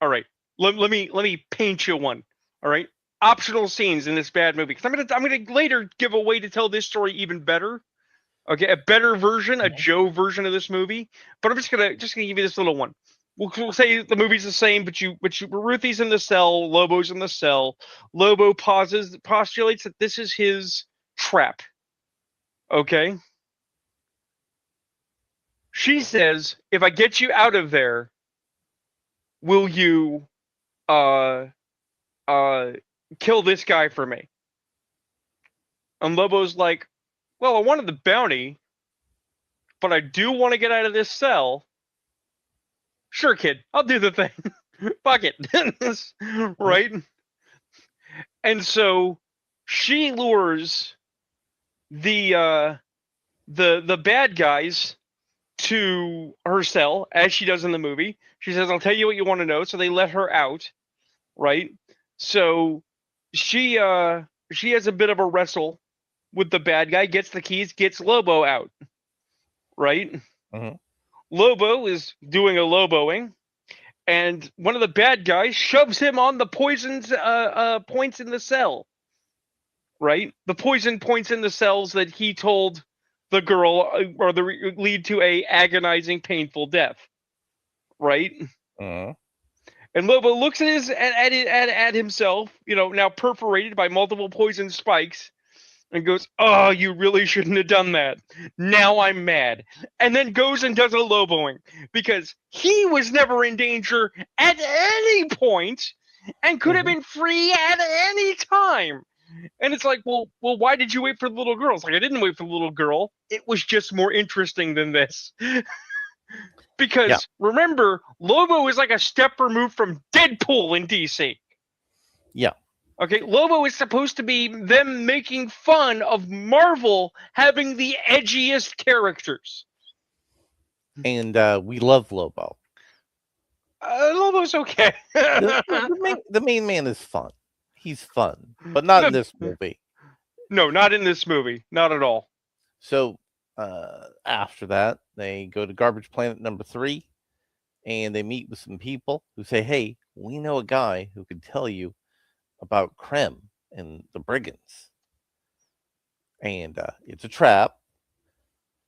Let me paint you one. All right, optional scenes in this bad movie because I'm gonna later give a way to tell this story even better. Okay, a better version, a Mhm. Joe version of this movie. But I'm just gonna give you this little one. We'll say the movie's the same, but Ruthie's in the cell, Lobo's in the cell. Lobo postulates that this is his trap. Okay, she says, "If I get you out of there, will you uh uh kill this guy for me?" And Lobo's like, "Well, I wanted the bounty, but I do want to get out of this cell. Sure, kid, I'll do the thing. Fuck it." Mhm. Right? And so she lures the bad guys to her cell, as she does in the movie. She says, "I'll tell you what you want to know." So they let her out, right? So she has a bit of a wrestle with the bad guy, gets the keys, gets Lobo out, right? Mhm. Lobo is doing a Loboing, and one of the bad guys shoves him on the poisoned points in the cell, right? The poison points in the cells that he told the girl lead to a agonizing, painful death, right? Mhm. And Lobo looks at himself, now perforated by multiple poison spikes, and goes, "Oh, you really shouldn't have done that. Now I'm mad." And then goes and does a Loboing because he was never in danger at any point and could have been free at any time. And it's like, well, why did you wait for the little girl? It's like, I didn't wait for the little girl. It was just more interesting than this. Because remember, Lobo is like a step removed from Deadpool in DC. Yeah. Okay, Lobo is supposed to be them making fun of Marvel having the edgiest characters. And we love Lobo. Lobo's okay. The main man is fun. He's fun, but not in this movie. No, not in this movie. Not at all. So after that, they go to Garbage Planet number 3, and they meet with some people who say, "Hey, we know a guy who can tell you about Krem and the brigands." And it's a trap.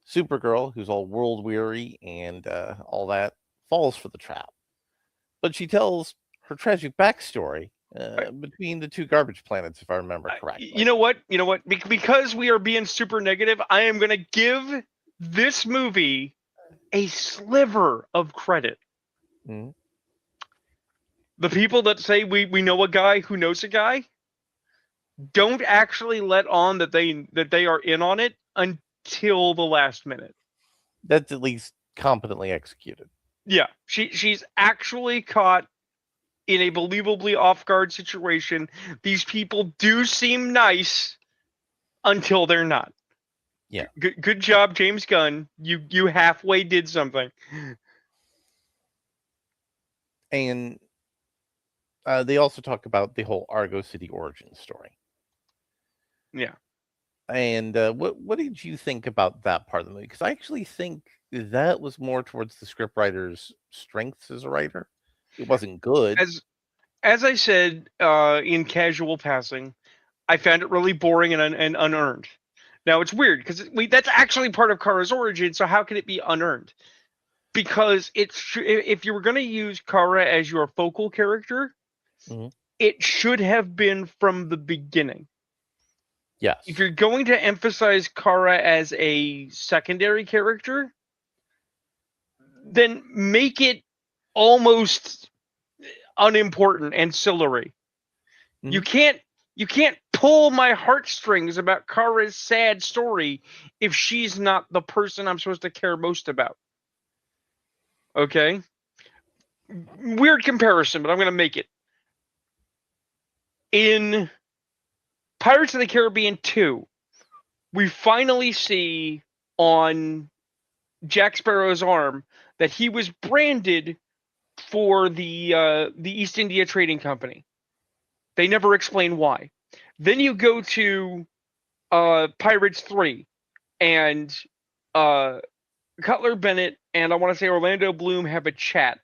Supergirl, who's all world weary and all that, falls for the trap. But she tells her tragic backstory between the two garbage planets, if I remember correctly. You know what? Because we are being super negative, I am going to give this movie a sliver of credit. Mm-hmm. The people that say we know a guy who knows a guy don't actually let on that they are in on it until the last minute. That's at least competently executed. Yeah, she's actually caught in a believably off-guard situation. These people do seem nice until they're not. Yeah. Good job, James Gunn. You halfway did something. And they also talk about the whole Argo City origin story. Yeah. And what did you think about that part of the movie? Because I actually think that was more towards the scriptwriter's strengths as a writer. It wasn't good. As I said in casual passing, I found it really boring and unearned. Now it's weird because that's actually part of Kara's origin. So how can it be unearned? Because if you were going to use Kara as your focal character, it should have been from the beginning. Yes. If you're going to emphasize Kara as a secondary character, then make it almost unimportant, ancillary. You can't pull my heartstrings about Kara's sad story if she's not the person I'm supposed to care most about. Okay? Weird comparison, but I'm going to make it. In Pirates of the Caribbean 2, we finally see on Jack Sparrow's arm that he was branded for the East India Trading Company. They never explain why. Then you go to Pirates 3, and Cutler Bennett and I want to say Orlando Bloom have a chat.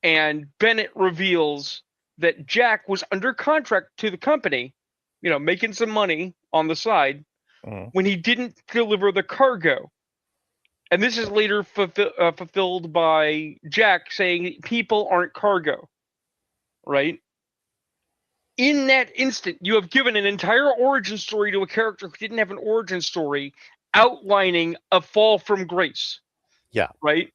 And Bennett reveals that Jack was under contract to the company, making some money on the side, when he didn't deliver the cargo. And this is later fulfilled by Jack saying people aren't cargo, right? In that instant, you have given an entire origin story to a character who didn't have an origin story outlining a fall from grace. Yeah. Right?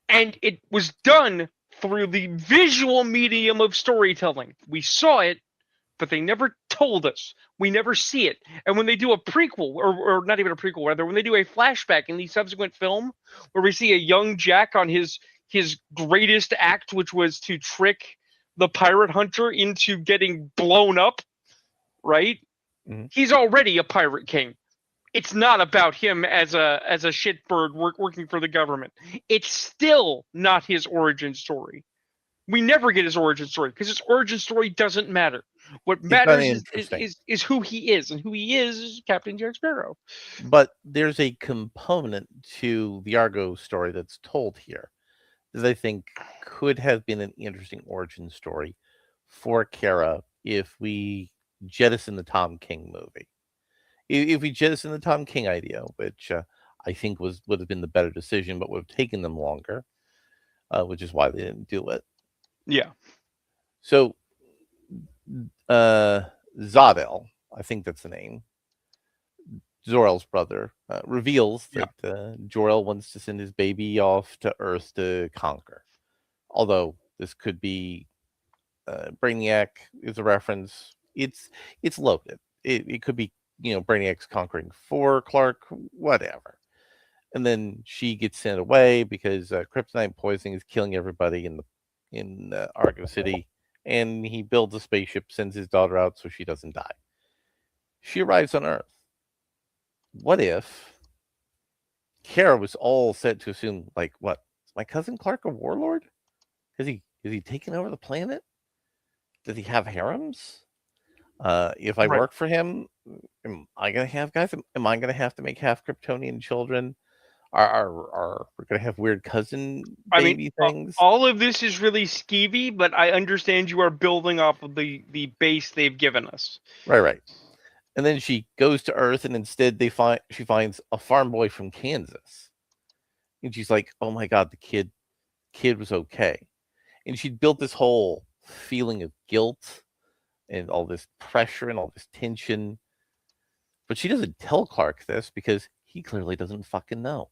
And it was done through the visual medium of storytelling. We saw it, but they never told us. We never see it. And when they do a prequel, or not even a prequel, rather, when they do a flashback in the subsequent film, where we see a young Jack on his greatest act, which was to trick the pirate hunter into getting blown up, right? He's already a pirate king. It's not about him as a shitbird working for the government. It's still not his origin story. We never get his origin story because his origin story doesn't matter. What matters is who he is, and who he is Captain Jack Sparrow. But there's a component to the Argo story that's told here that I think could have been an interesting origin story for Kara if we jettison the Tom King movie. If we jettison the Tom King idea, which I think would have been the better decision, but would have taken them longer, which is why they didn't do it. Yeah. So, Zod-El, I think that's the name, Zor-El's brother, reveals Yeah. that Jor-El wants to send his baby off to Earth to conquer. Although this could be Brainiac is a reference. It's loaded. It could be Brainiac's conquering for Clark, whatever. And then she gets sent away because kryptonite poisoning is killing everybody in Argo City. And he builds a spaceship, sends his daughter out so she doesn't die. She arrives on Earth. What if Kara was all set to assume, like, what? Is my cousin Clark a warlord? Has he taken over the planet? Does he have harems? If I Right. work for him, am I gonna have guys? Am I gonna have to make half Kryptonian children? Are we gonna have weird cousin I mean, baby things? all of this is really skeevy, but I understand you are building off of the base they've given us. Right. And then she goes to Earth, and instead she finds a farm boy from Kansas, and she's like, "Oh my god, the kid was okay." And she'd built this whole feeling of guilt and all this pressure and all this tension, but she doesn't tell Clark this because he clearly doesn't fucking know.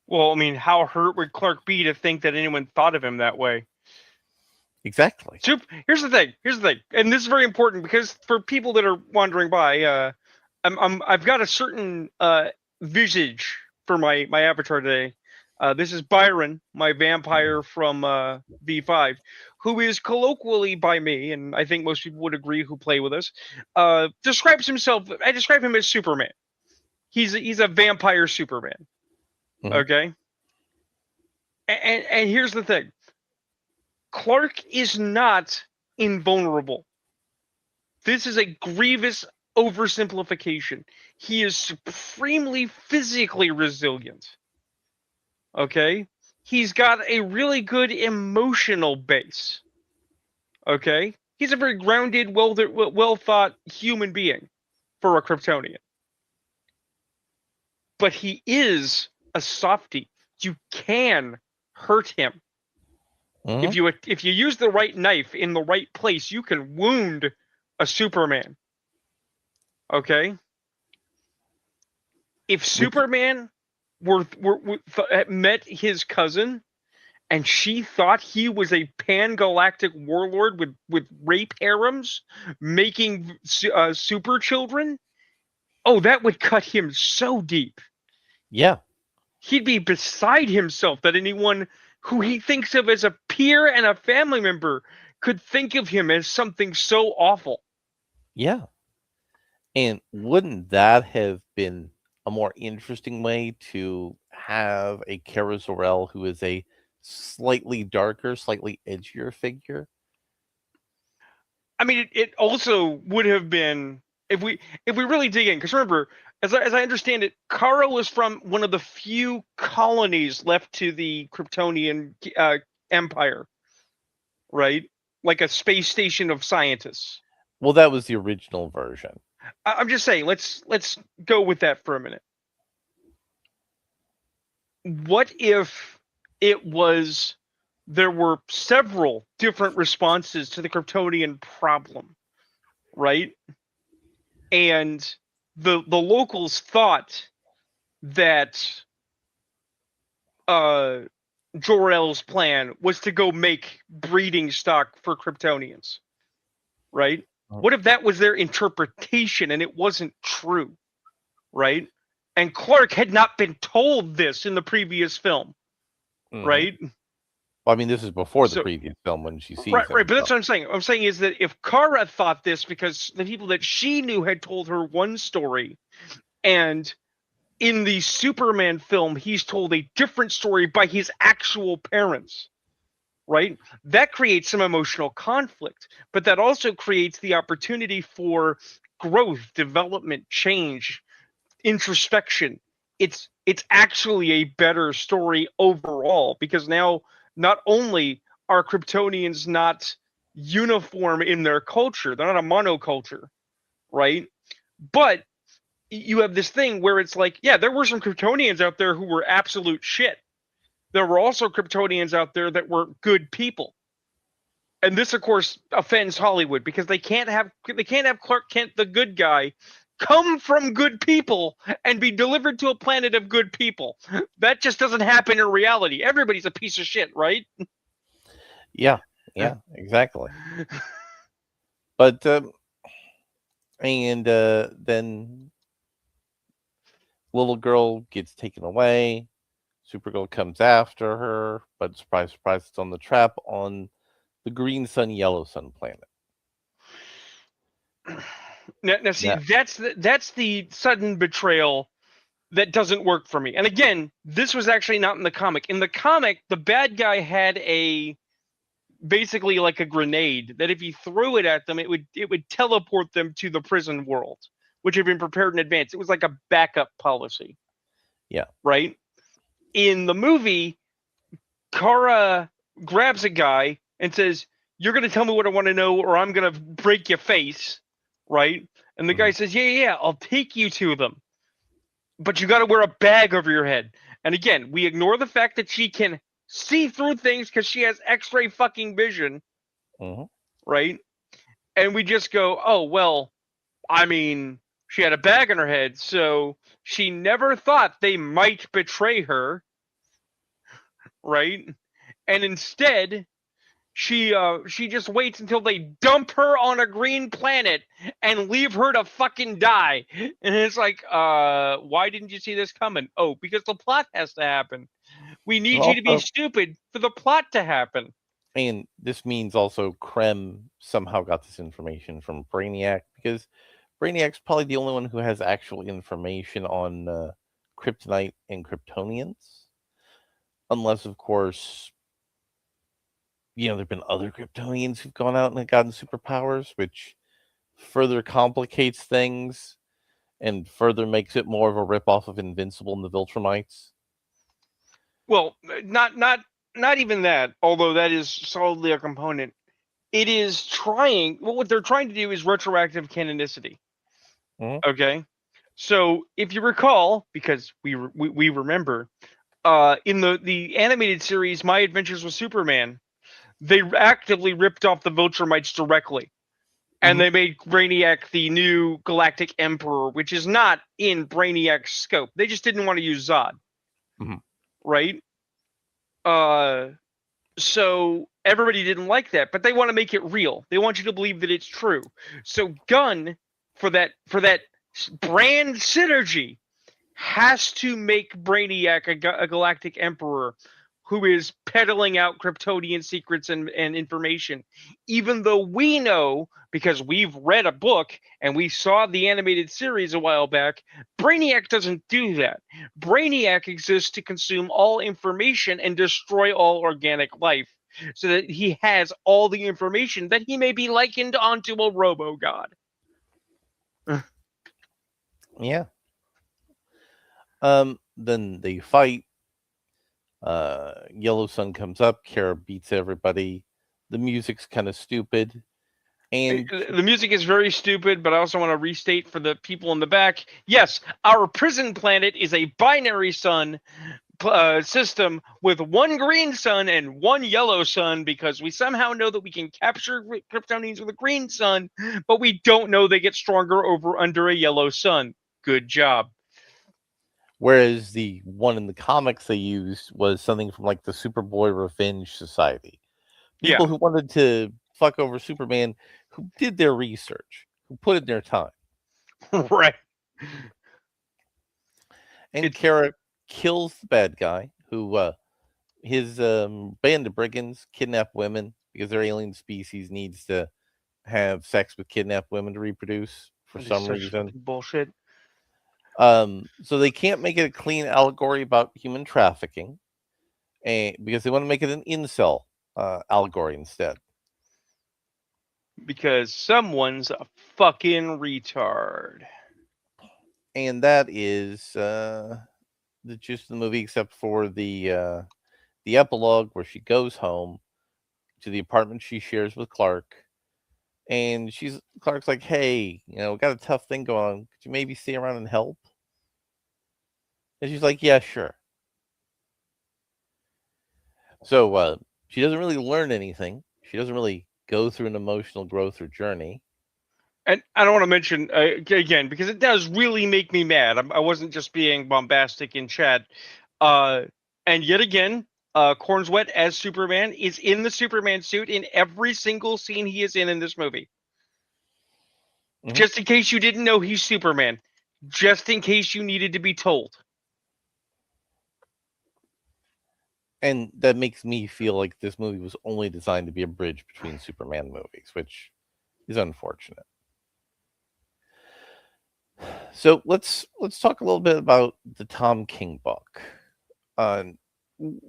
Well, I mean, how hurt would Clark be to think that anyone thought of him that way? Exactly. Here's the thing. And this is very important because for people that are wandering by, I've got a certain visage for my avatar today. This is Byron, my vampire from V5, who is colloquially by me, and I think most people would agree who play with us, describes himself. I describe him as Superman. He's a vampire Superman. Mhm. Okay. And here's the thing. Clark is not invulnerable. This is a grievous oversimplification. He is supremely physically resilient. Okay? He's got a really good emotional base. Okay? He's a very grounded, well thought human being for a Kryptonian. But he is a softie. You can hurt him. Mhm. If you use the right knife in the right place, you can wound a Superman. Okay? If Which, Superman met his cousin and she thought he was a pan-galactic warlord with rape harems making super children, oh, that would cut him so deep. yeah, He'd be beside himself that anyone who he thinks of as a peer and a family member could think of him as something so awful. yeah. And wouldn't that have been a more interesting way to have a Kara Zor-El who is a slightly darker, slightly edgier figure? I mean, it also would have been if we really dig in, because remember, as I understand it, Kara was from one of the few colonies left to the Kryptonian Empire, right? Like a space station of scientists. Well, that was the original version. I'm just saying, let's go with that for a minute. What if it was there were several different responses to the Kryptonian problem, right? And the locals thought that Jor-El's plan was to go make breeding stock for Kryptonians, right? Oh. What if that was their interpretation and it wasn't true, right? And Clark had not been told this in the previous film, Mhm. right? Well, I mean, this is before the So, previous film when she sees him. right, but that's what I'm saying. I'm saying is that if Kara thought this because the people that she knew had told her one story, and in the Superman film, he's told a different story by his actual parents, right? That creates some emotional conflict, but that also creates the opportunity for growth, development, change, introspection. It's actually a better story overall because now not only are Kryptonians not uniform in their culture, they're not a monoculture, right? But you have this thing where it's like, yeah, there were some Kryptonians out there who were absolute shit. There were also Kryptonians out there that were good people. And this, of course, offends Hollywood because they can't have Clark Kent, the good guy, come from good people and be delivered to a planet of good people. That just doesn't happen in reality. Everybody's a piece of shit, right? Yeah, exactly. But then little girl gets taken away. Supergirl comes after her, but surprise, surprise, it's on the trap on the green sun, yellow sun planet. Now see, Yeah. that's the sudden betrayal that doesn't work for me. And again, this was actually not in the comic. In the comic, the bad guy had basically like a grenade that if he threw it at them, it would teleport them to the prison world, which had been prepared in advance. It was like a backup policy. Yeah. Right? In the movie, Kara grabs a guy and says, "You're going to tell me what I want to know or I'm going to break your face." Right? And the guy says, "Yeah, I'll take you to them. But you got to wear a bag over your head." And again, we ignore the fact that she can see through things because she has X-ray fucking vision, right? And we just go, "Oh well, I mean, she had a bag on her head, so she never thought they might betray her, right?" And instead, she just waits until they dump her on a green planet and leave her to fucking die. And it's like, why didn't you see this coming? Oh, because the plot has to happen. We need you to be stupid for the plot to happen. And this means also Krem somehow got this information from Brainiac, because Brainiac's probably the only one who has actual information on kryptonite and Kryptonians. Unless, of course, there have been other Kryptonians who've gone out and have gotten superpowers, which further complicates things and further makes it more of a ripoff of Invincible and the Viltrumites. Well, not even that, although that is solidly a component. It is trying, well, what they're trying to do is retroactive canonicity. Okay? So, if you recall, because we remember, in the animated series My Adventures with Superman, they actively ripped off the Viltrumites directly. And they made Brainiac the new Galactic Emperor, which is not in Brainiac's scope. They just didn't want to use Zod. Right? So everybody didn't like that, but they want to make it real. They want you to believe that it's true. So Gunn, for that brand synergy, has to make Brainiac a Galactic Emperor who is peddling out Kryptonian secrets and information. Even though we know, because we've read a book and we saw the animated series a while back, Brainiac doesn't do that. Brainiac exists to consume all information and destroy all organic life, so that he has all the information that he may be likened onto a robo-god. Yeah. Then they fight. Yellow Sun comes up. Kara beats everybody. The music's kind of stupid. And the music is very stupid, but I also want to restate for the people in the back. Yes, our prison planet is a binary sun system with one green sun and one yellow sun, because we somehow know that we can capture Kryptonians with a green sun, but we don't know they get stronger under a yellow sun. Good job. Whereas the one in the comics they used was something from like the Superboy Revenge Society. People who wanted to fuck over Superman, who did their research, who put in their time. Right. And Kara kills the bad guy, who his band of brigands kidnap women because their alien species needs to have sex with kidnapped women to reproduce for some reason. Bullshit. So they can't make it a clean allegory about human trafficking, because they want to make it an incel allegory instead. Because someone's a fucking retard. And that is the gist of the movie, except for the epilogue where she goes home to the apartment she shares with Clark. And Clark's like, "Hey, we got a tough thing going on. Could you maybe stay around and help?" And she's like, "Yeah, sure." So she doesn't really learn anything. She doesn't really go through an emotional growth or journey. And I don't want to mention again because it does really make me mad. I wasn't just being bombastic in chat. And yet again, Cornswet as Superman is in the Superman suit in every single scene he is in this movie. Mhm. Just in case you didn't know he's Superman. Just in case you needed to be told. And that makes me feel like this movie was only designed to be a bridge between Superman movies, which is unfortunate. So let's talk a little bit about the Tom King book.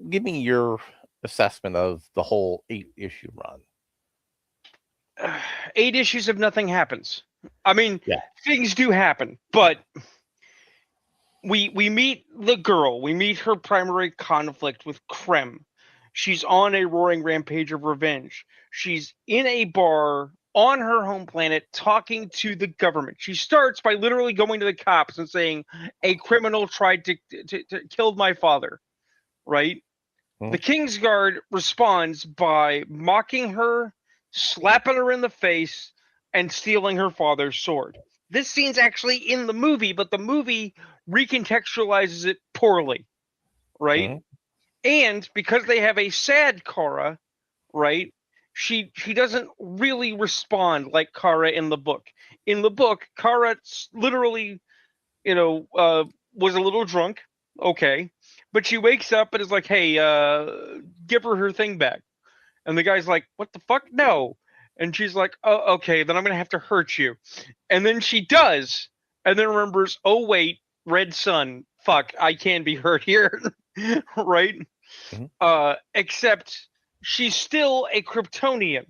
Give me your assessment of the whole 8-issue run. 8 issues of nothing happens. I mean, Yeah. things do happen, but we meet the girl. We meet her primary conflict with Krem. She's on a roaring rampage of revenge. She's in a bar on her home planet talking to the government. She starts by literally going to the cops and saying, a criminal tried to kill my father, right? The Kingsguard responds by mocking her, slapping her in the face, and stealing her father's sword. This scene's actually in the movie, but the movie recontextualizes it poorly, right? And because they have a sad Kara, right? She doesn't really respond like Kara in the book. In the book, Kara literally, was a little drunk, okay, but she wakes up and is like, "Hey, give her thing back." And the guy's like, "What the fuck? No." And she's like, "Oh, okay, then I'm gonna have to hurt you." And then she does, and then remembers, "Oh wait, red sun. Fuck, I can be hurt here." Right? Except she's still a Kryptonian.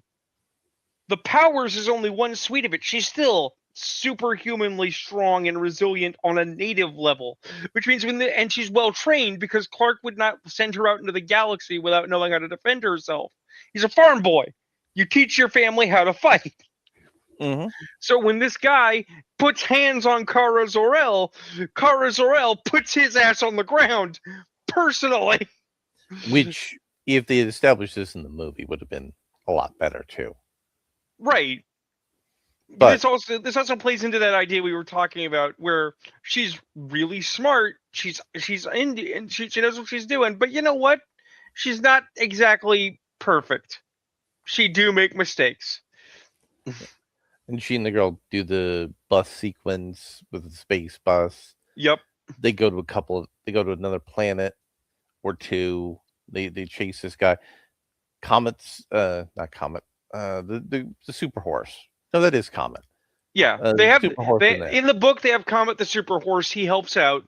The powers is only one suite of it. She's still superhumanly strong and resilient on a native level, which means and she's well trained because Clark would not send her out into the galaxy without knowing how to defend herself. He's a farm boy. You teach your family how to fight. So when this guy puts hands on Kara Zor-El puts his ass on the ground personally. Which, if they had established this in the movie, would have been a lot better too. Right. But this also plays into that idea we were talking about, where she's really smart. She's Indian. She knows what she's doing. But you know what? She's not exactly perfect. She do make mistakes. And she and the girl do the bus sequence with the space bus. Yep. They go to they go to another planet or two. They chase this guy. Comet's not Comet. The super horse. No, that is Comet. Yeah, they have in the book they have Comet the super horse. He helps out,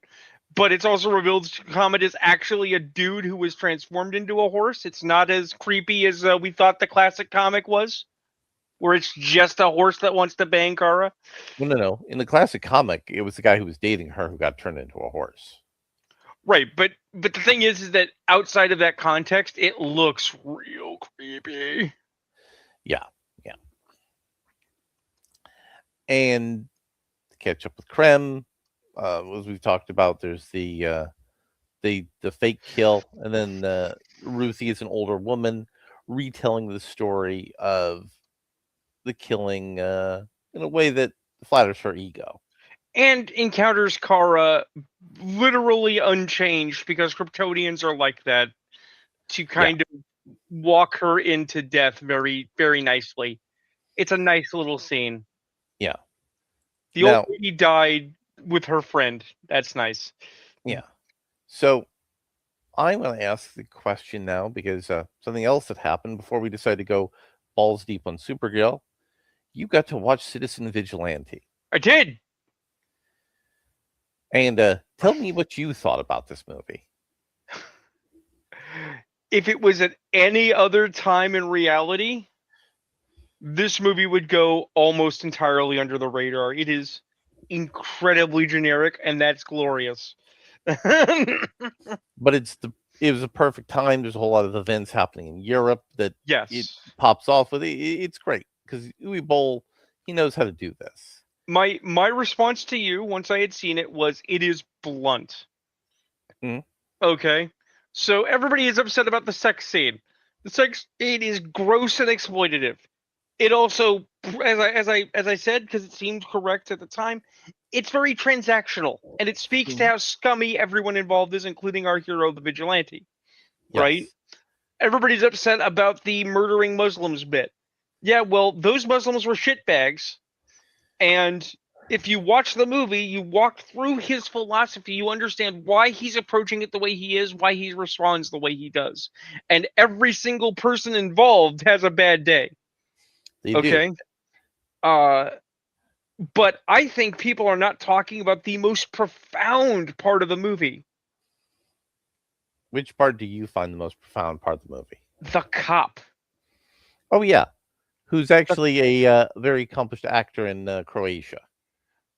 but it's also revealed Comet is actually a dude who was transformed into a horse. It's not as creepy as we thought the classic comic was, where it's just a horse that wants to bang Kara. No. In the classic comic, it was the guy who was dating her who got turned into a horse. Right, but the thing is that outside of that context, it looks real creepy. Yeah. And catch up with Krem, as we've talked about, there's the fake kill, and then Ruthie is an older woman retelling the story of the killing in a way that flatters her ego. And encounters Kara literally unchanged, because Kryptonians are like that, to kind of walk her into death very, very nicely. It's a nice little scene. Yeah. The old lady died with her friend. That's nice. Yeah. So I'm going to ask the question now, because something else that happened before we decided to go balls deep on Supergirl. You got to watch Citizen Vigilante. I did. And tell me what you thought about this movie. If it was at any other time in reality, this movie would go almost entirely under the radar. It is incredibly generic, and that's glorious. But it was a perfect time. There's a whole lot of events happening in Europe that it pops off with. It's great because Uwe Boll, he knows how to do this. My response to you once I had seen it was, it is blunt. Okay, so everybody is upset about the sex scene. The sex scene is gross and exploitative. it also, as I said, because it seemed correct at the time, it's very transactional, and it speaks to how scummy everyone involved is, including our hero, the vigilante. Right? Yes. Everybody's upset about the murdering Muslims bit. Yeah, well, those Muslims were shitbags, and if you watch the movie, you walk through his philosophy, you understand why he's approaching it the way he is, why he responds the way he does. And every single person involved has a bad day. They do. Okay? But I think people are not talking about the most profound part of the movie. Which part do you find the most profound part of the movie? The cop. Oh, yeah. Who's actually a very accomplished actor in Croatia.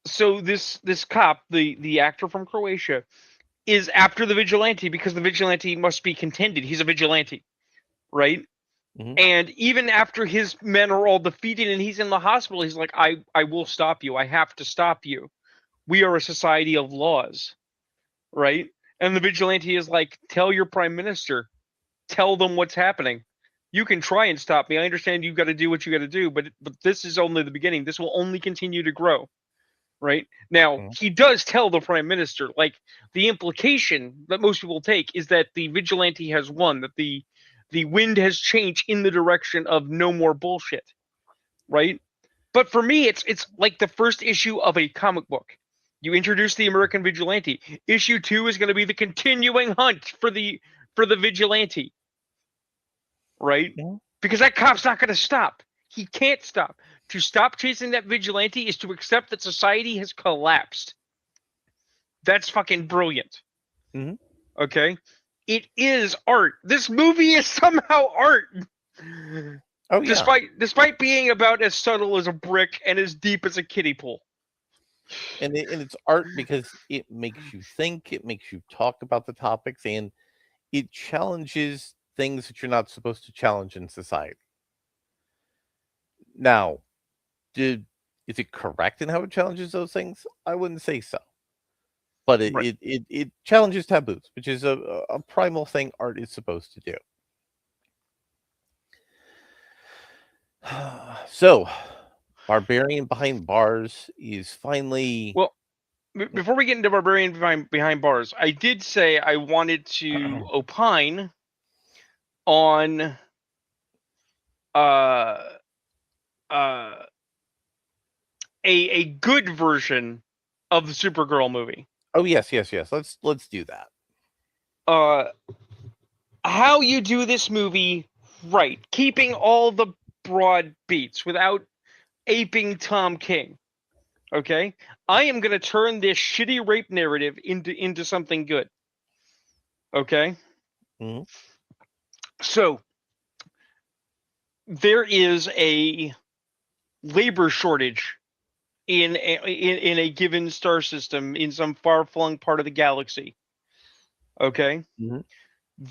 So this cop, the actor from Croatia, is after the vigilante because the vigilante must be contended. He's a vigilante, right? Mhm. And even after his men are all defeated and he's in the hospital, he's like, I will stop you. I have to stop you. We are a society of laws, right? And the vigilante is like, tell your prime minister, tell them what's happening. You can try and stop me. I understand you've got to do what you got to do, but this is only the beginning. This will only continue to grow. Right? Now, he does tell the prime minister, like, the implication that most people take is that the vigilante has won, that the wind has changed in the direction of no more bullshit. Right? But for me, it's like the first issue of a comic book. You introduce the American vigilante. Issue 2 is going to be the continuing hunt for the vigilante. Right? Yeah. Because that cop's not going to stop. He can't stop. To stop chasing that vigilante is to accept that society has collapsed. That's fucking brilliant. Mhm. Okay? It is art. This movie is somehow art. Oh, yeah. Despite being about as subtle as a brick and as deep as a kiddie pool. And it's art because it makes you think, it makes you talk about the topics, and it challenges things that you're not supposed to challenge in society. Now, is it correct in how it challenges those things? I wouldn't say so. But Right. it challenges taboos, which is a primal thing art is supposed to do. So, Barbarian Behind Bars is finally. Well, before we get into Barbarian behind bars, I did say I wanted to opine on a good version of the Supergirl movie. Oh, yes. Let's do that. How you do this movie right, keeping all the broad beats without aping Tom King. Okay? I am going to turn this shitty rape narrative into something good. Okay? Mm-hmm. So, there is a labor shortage in a given star system in some far-flung part of the galaxy. Okay? Mm-hmm.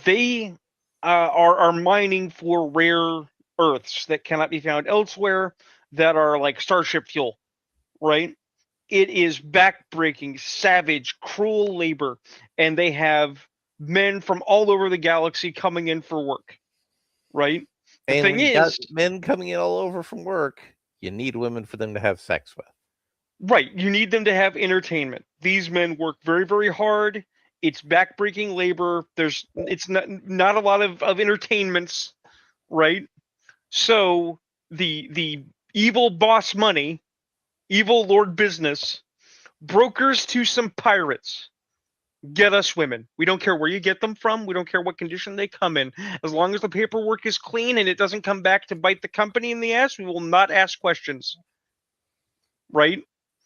They are mining for rare earths that cannot be found elsewhere that are like starship fuel, right? It is backbreaking, savage, cruel labor, and they have men from all over the galaxy coming in for work, right? The And thing when you got is, men coming in all over from work, you need women for them to have sex with. right, you need them to have entertainment. These men work very, very hard. It's backbreaking labor. It's not a lot of entertainments, right? So the evil boss money, evil lord business, brokers to some pirates. Get us women. We don't care where you get them from. We don't care what condition they come in. As long as the paperwork is clean and it doesn't come back to bite the company in the ass, we will not ask questions. Right?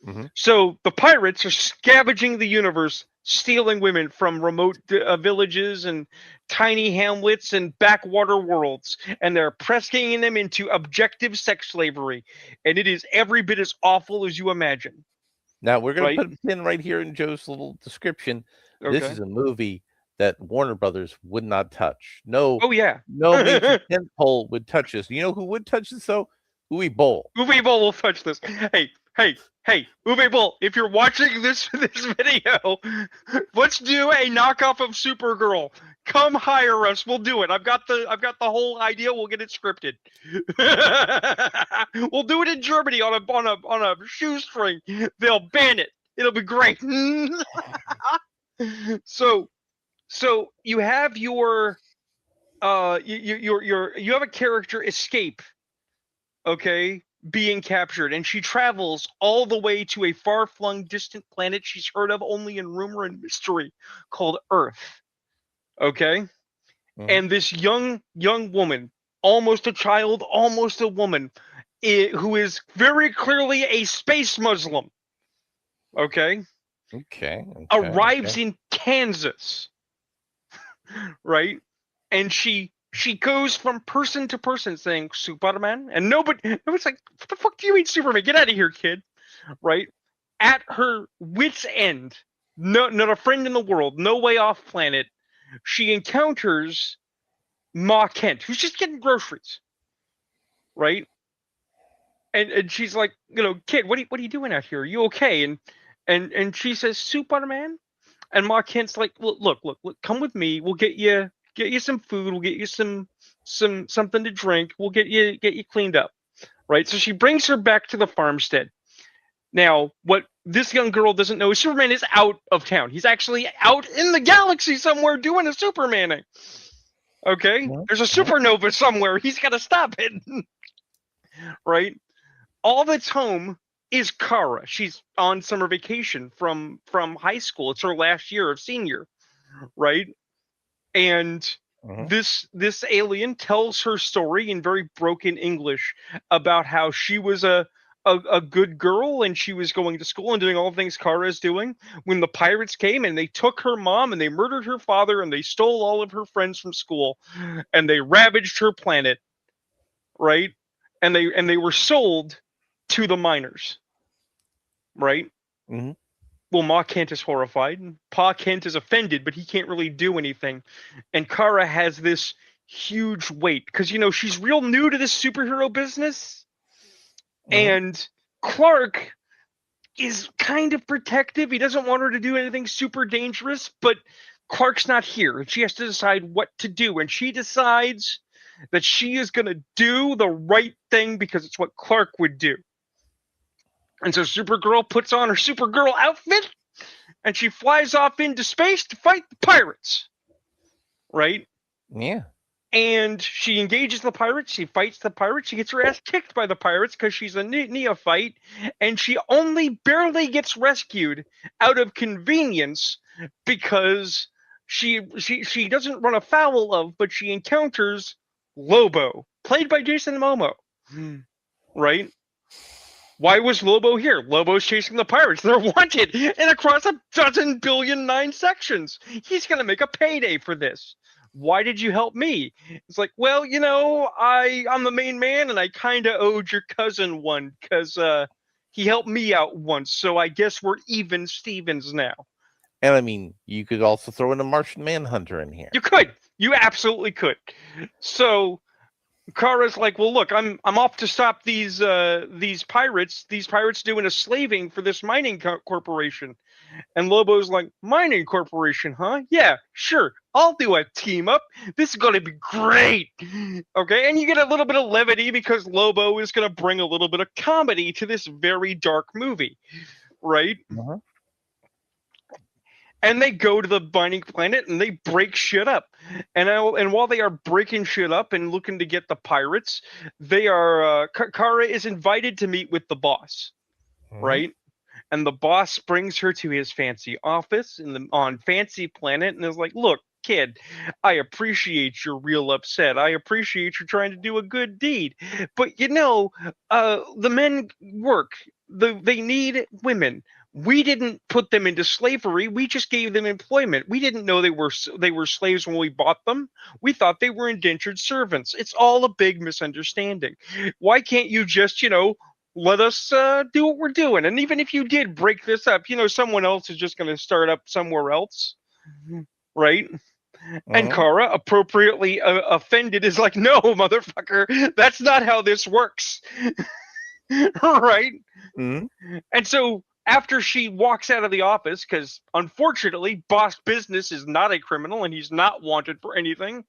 Mm-hmm. So the pirates are scavenging the universe, stealing women from remote villages and tiny hamlets and backwater worlds, and they're pressing them into objective sex slavery. And it is every bit as awful as you imagine. Now, we're going to Right? put a pin right here in Joe's little description. This Okay. is a movie that Warner Brothers would not touch. No, Oh yeah. no major tentpole would touch this. You know who would touch this though? Uwe Boll. Uwe Boll will touch this. Hey, Uwe Boll, if you're watching this video, let's do a knockoff of Supergirl. Come hire us. We'll do it. I've got the whole idea. We'll get it scripted. We'll do it in Germany on a shoestring. They'll ban it. It'll be great. So you have your you have a character escape, okay, being captured, and she travels all the way to a far-flung, distant planet she's heard of only in rumor and mystery called Earth. Okay? And this young woman, almost a child, almost a woman, who is very clearly a space Muslim, okay, arrives in Kansas, right? And she goes from person to person saying Superman, and nobody's like, what the fuck do you mean Superman? Get out of here, kid, right? At her wit's end, not a friend in the world, no way off planet, she encounters Ma Kent, who's just getting groceries, right? And she's like, kid, what are you doing out here? Are you okay? And she says, Superman? And Ma Kent's like, look, come with me. We'll get you some food. We'll get you some something to drink. We'll get you cleaned up, right? So she brings her back to the farmstead. Now, what this young girl doesn't know is Superman is out of town. He's actually out in the galaxy somewhere doing a Supermaning. Okay? There's a supernova somewhere. He's got to stop it. Right? All that's home is Kara. She's on summer vacation from high school. It's her last year of senior. Right? And this alien tells her story in very broken English about how she was a good girl and she was going to school and doing all the things Kara is doing when the pirates came and they took her mom and they murdered her father and they stole all of her friends from school and they ravaged her planet, right? And they were sold to the miners, right? Well, Ma Kent is horrified and Pa Kent is offended, but he can't really do anything. And Kara has this huge weight because she's real new to this superhero business. And Clark is kind of protective. He doesn't want her to do anything super dangerous, but Clark's not here. And she has to decide what to do. And she decides that she is going to do the right thing because it's what Clark would do. And so Supergirl puts on her Supergirl outfit and she flies off into space to fight the pirates. Right? Yeah. And she engages the pirates. She fights the pirates. She gets her ass kicked by the pirates because she's a neophyte. And she only barely gets rescued out of convenience because she doesn't run afoul of, but she encounters Lobo, played by Jason Momoa. Right? Why was Lobo here? Lobo's chasing the pirates. They're wanted and across 12 billion 9 sections. He's going to make a payday for this. Why did you help me? It's like, well, I'm the main man and I kind of owed your cousin one because he helped me out once. So I guess we're even Stevens now. And I mean, you could also throw in a Martian Manhunter in here. You could. You absolutely could. So Kara's like, well, look, I'm off to stop these pirates. These pirates doing a slaving for this mining corporation. And Lobo's like, mining corporation, huh? Yeah, sure. I'll do a team up. This is going to be great. Okay, and you get a little bit of levity because Lobo is going to bring a little bit of comedy to this very dark movie, right? And they go to the mining planet and they break shit up. And while they are breaking shit up and looking to get the pirates, they are Kara is invited to meet with the boss, right? And the boss brings her to his fancy office on Fancy Planet and is like, look, kid, I appreciate you're real upset. I appreciate you're trying to do a good deed. But the men work. They need women. We didn't put them into slavery. We just gave them employment. We didn't know they were slaves when we bought them. We thought they were indentured servants. It's all a big misunderstanding. Why can't you just, let us do what we're doing? And even if you did break this up, someone else is just going to start up somewhere else, right? And Kara, appropriately offended, is like, no, motherfucker, that's not how this works. Right? And so after she walks out of the office, because unfortunately, Boss Business is not a criminal and he's not wanted for anything,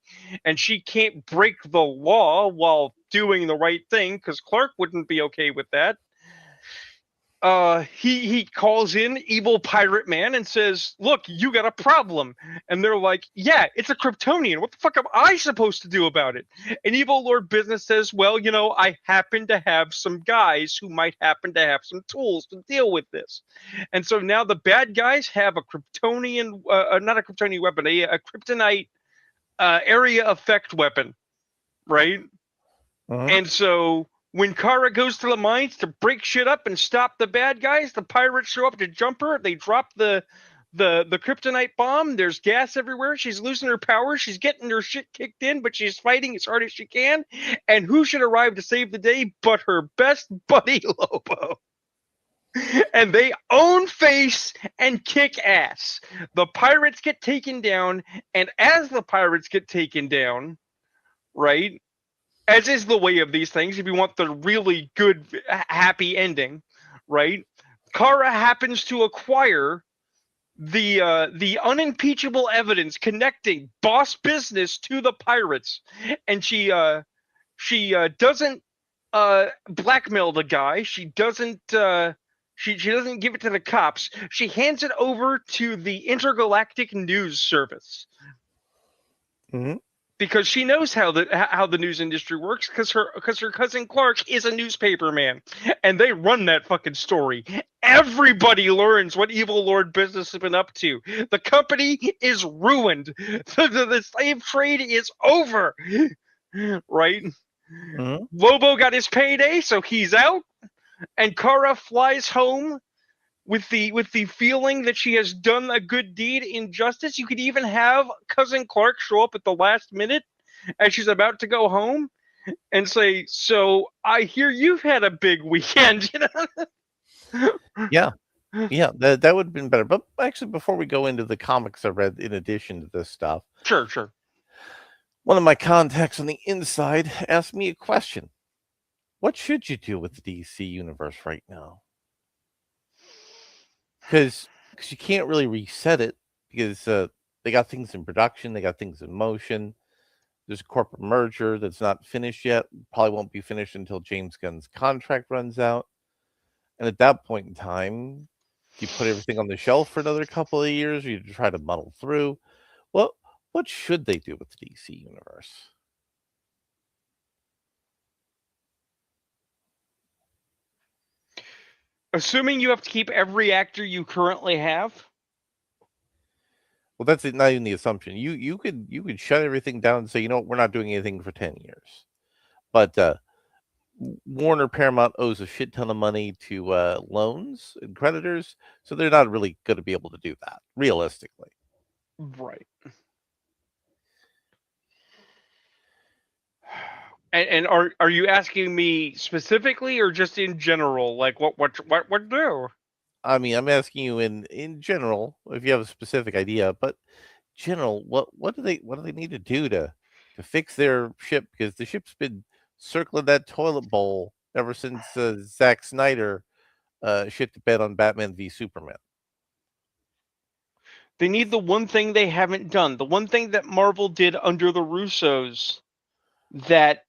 and she can't break the law while doing the right thing, because Clark wouldn't be okay with that. He calls in Evil Pirate Man and says, "Look, you got a problem." And they're like, "Yeah, it's a Kryptonian. What the fuck am I supposed to do about it?" And Evil Lord Business says, "Well, I happen to have some guys who might happen to have some tools to deal with this." And so now the bad guys have a Kryptonian, not a Kryptonian weapon, a Kryptonite area effect weapon, right? And so when Kara goes to the mines to break shit up and stop the bad guys, the pirates show up to jump her. They drop the kryptonite bomb. There's gas everywhere. She's losing her power. She's getting her shit kicked in, but she's fighting as hard as she can. And who should arrive to save the day but her best buddy, Lobo? And they own face and kick ass. The pirates get taken down, and as the pirates get taken down, right? As is the way of these things, if you want the really good, happy ending, right? Kara happens to acquire the unimpeachable evidence connecting Boss Business to the pirates, and she doesn't blackmail the guy. She doesn't she doesn't give it to the cops. She hands it over to the Intergalactic News Service. Mm-hmm. Because she knows how the news industry works, because her cousin Clark is a newspaper man, and they run that fucking story. Everybody learns what Evil Lord Business has been up to. The company is ruined. The slave trade is over. Right? Mm-hmm. Lobo got his payday, so he's out, and Kara flies home with the feeling that she has done a good deed in justice. You could even have cousin Clark show up at the last minute as she's about to go home and say, "So I hear you've had a big weekend." Yeah, that would have been better. But actually, before we go into the comics I read in addition to this stuff, Sure. one of my contacts on the inside asked me a question: what should you do with the DC universe right now? Because you can't really reset it, because they got things in production, they got things in motion. There's a corporate merger that's not finished yet. Probably won't be finished until James Gunn's contract runs out. And at that point in time, do you put everything on the shelf for another couple of years, or you try to muddle through? Well, what should they do with the DC universe? Assuming you have to keep every actor you currently have. Well, that's not even the assumption. You could shut everything down and say, we're not doing anything for 10 years. But Warner Paramount owes a shit ton of money to loans and creditors, so they're not really going to be able to do that, realistically. Right. And are you asking me specifically or just in general? Like what do? I mean, I'm asking you in general, if you have a specific idea, but general, what do they need to do to fix their ship? Because the ship's been circling that toilet bowl ever since Zack Snyder shit the bed on Batman v Superman. They need the one thing they haven't done. The one thing that Marvel did under the Russos that